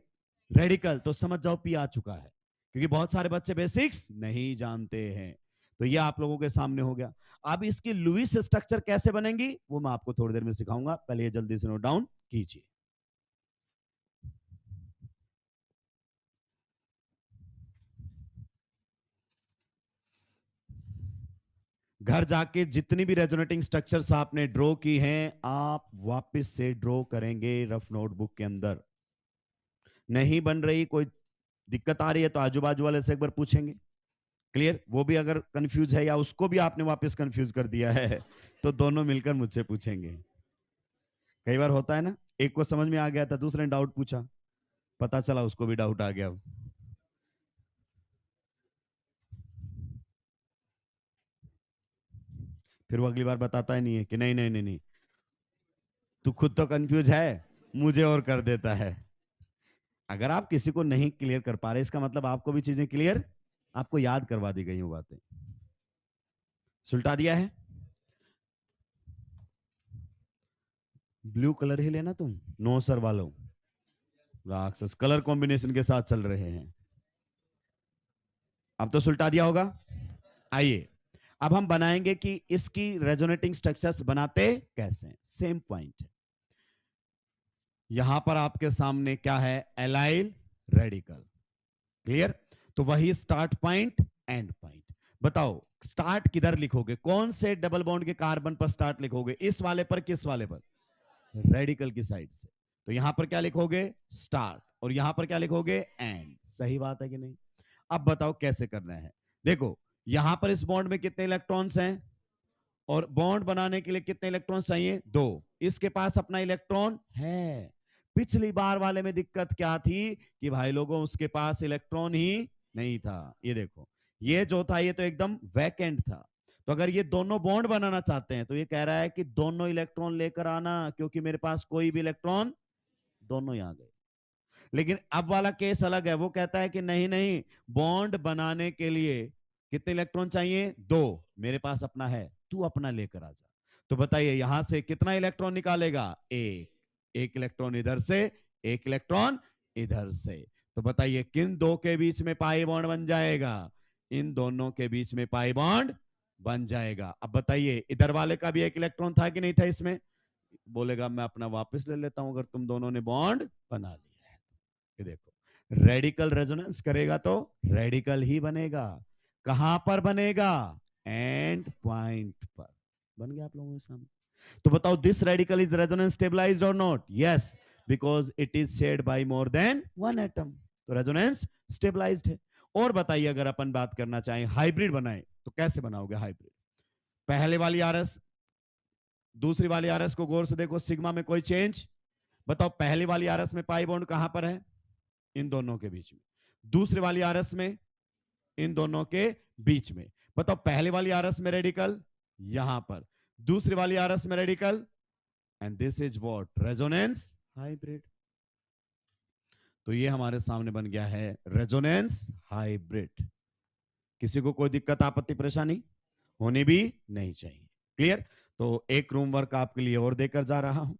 रेडिकल, तो समझ जाओ पी आ चुका है, क्योंकि बहुत सारे बच्चे बेसिक्स नहीं जानते हैं। तो ये आप लोगों के सामने हो गया। अब इसकी लुईस स्ट्रक्चर कैसे बनेंगी वो मैं आपको थोड़ी देर में सिखाऊंगा, पहले ये जल्दी से नोट डाउन कीजिए। घर जाके जितनी भी रेजोनेटिंग स्ट्रक्चर्स आपने ड्रॉ की हैं आप वापस से ड्रॉ करेंगे रफ नोटबुक के अंदर। नहीं बन रही, कोई दिक्कत आ रही है तो आजू बाजू वाले से एक बार पूछेंगे। क्लियर? वो भी अगर कंफ्यूज है या उसको भी आपने वापस कंफ्यूज कर दिया है तो दोनों मिलकर मुझसे पूछेंगे। कई बार होता है ना, एक को समझ में आ गया था, दूसरे ने डाउट पूछा, पता चला उसको भी डाउट आ गया। फिर वो अगली बार बताता ही नहीं है कि नहीं नहीं नहीं नहीं, तू खुद तो कंफ्यूज है, मुझे और कर देता है। अगर आप किसी को नहीं क्लियर कर पा रहे इसका मतलब आपको भी चीजें क्लियर, आपको याद करवा दी गई हो बातें, सुलटा दिया है। ब्लू कलर ही लेना तुम, नो सर वालों, राक्षस कलर कॉम्बिनेशन के साथ चल रहे हैं। अब तो सुलटा दिया होगा। आइए अब हम बनाएंगे कि इसकी रेजोनेटिंग स्ट्रक्चर्स बनाते कैसे। सेम पॉइंट, यहां पर आपके सामने क्या है, एलाइल रेडिकल। क्लियर? तो वही स्टार्ट पॉइंट एंड पॉइंट। बताओ स्टार्ट किधर लिखोगे, कौन से डबल बॉन्ड के कार्बन पर स्टार्ट लिखोगे, इस वाले पर किस वाले पर, रेडिकल की साइड से। तो यहां पर क्या लिखोगे, स्टार्ट, और यहां पर क्या लिखोगे, एंड। सही बात है कि नहीं? अब बताओ कैसे करना है। देखो यहां पर इस बॉन्ड में कितने इलेक्ट्रॉन्स हैं, और बॉन्ड बनाने के लिए कितने इलेक्ट्रॉन चाहिए, 2। इसके पास अपना इलेक्ट्रॉन है। पिछली बार वाले में दिक्कत क्या थी कि भाई लोगों उसके पास इलेक्ट्रॉन ही नहीं था। ये देखो ये जो था ये तो एकदम वैकेंट था। तो अगर ये दोनों बॉन्ड बनाना चाहते हैं तो ये कह रहा है कि दोनों इलेक्ट्रॉन लेकर आना, क्योंकि मेरे पास कोई भी इलेक्ट्रॉन, दोनों ही आ गए। लेकिन अब वाला केस अलग है, वो कहता है कि नहीं नहीं, बॉन्ड बनाने के लिए कितने इलेक्ट्रॉन चाहिए, 2। मेरे पास अपना है, तू अपना लेकर आ जा। तो बताइए यहां से कितना इलेक्ट्रॉन निकालेगा, एक इलेक्ट्रॉन इधर से, एक इलेक्ट्रॉन इधर से। तो बताइए किन दो के बीच में पाई बॉन्ड बन जाएगा, इन दोनों के बीच में पाई बॉन्ड बन जाएगा। अब बताइए इधर वाले का भी एक इलेक्ट्रॉन था कि नहीं था इसमें, बोलेगा मैं अपना वापस ले लेता हूं अगर तुम दोनों ने बॉन्ड बना लिया है। ये देखो रेडिकल रेजोनेंस करेगा तो रेडिकल ही बनेगा। कहां पर बनेगा, एंड पॉइंट पर। बन गया आप लोगों के सामने। तो बताओ this radical is resonance stabilized और not, yes, because it is shared by more than one atom. तो रेजोनेंस स्टेबलाइज्ड है। और बताइए अगर अपन बात करना चाहें हाइब्रिड बनाए तो कैसे बनाओगे हाइब्रिड। पहले वाली आरएस दूसरी वाली आरएस को गौर से देखो, सिग्मा में कोई चेंज। बताओ पहली वाली आरएस में पाई बॉन्ड कहां पर है, इन दोनों के बीच में। दूसरी वाली आरएस में इन दोनों के बीच में। बताओ पहली वाली आरएस में रेडिकल यहां पर, दूसरी वाली आरएस में radical, and this is what, resonance hybrid. तो ये हमारे सामने बन गया है रेजोनेंस हाइब्रिड। किसी को कोई दिक्कत आपत्ति परेशानी होनी भी नहीं चाहिए। क्लियर? तो एक रूम वर्क आपके लिए और देकर जा रहा हूं,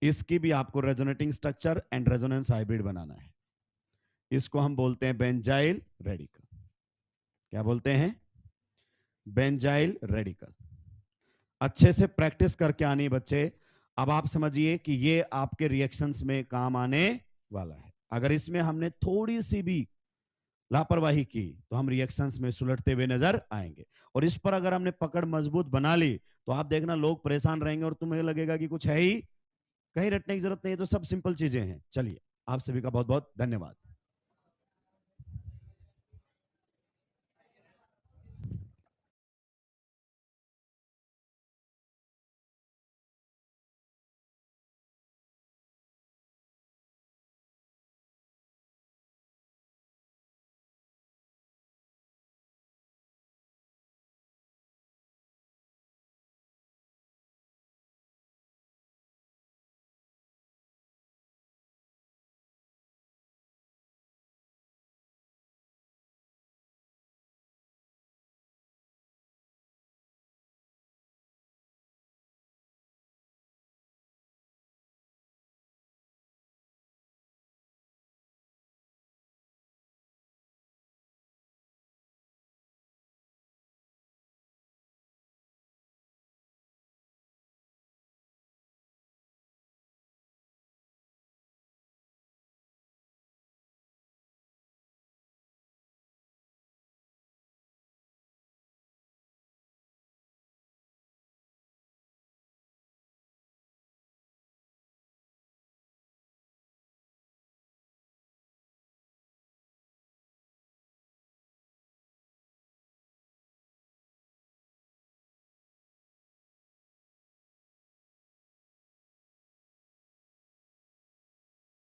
इसकी भी आपको resonating structure and resonance hybrid बनाना है। इसको हम बोलते हैं बेंजाइल रेडिकल। क्या बोलते हैं, बेंजाइल रेडिकल। अच्छे से प्रैक्टिस करके आनी बच्चे। अब आप समझिए कि ये आपके रिएक्शंस में काम आने वाला है। अगर इसमें हमने थोड़ी सी भी लापरवाही की, तो हम रिएक्शंस में सुलटते हुए नजर आएंगे। और इस पर अगर हमने पकड़ मजबूत बना ली, तो आप देखना लोग परेशान रहेंगे और तुम्हें लगेगा कि कुछ है ही, कहीं रटने की जरूरत नहीं है, तो सब सिंपल चीजें हैं। चलिए, आप सभी का बहुत बहुत धन्यवाद।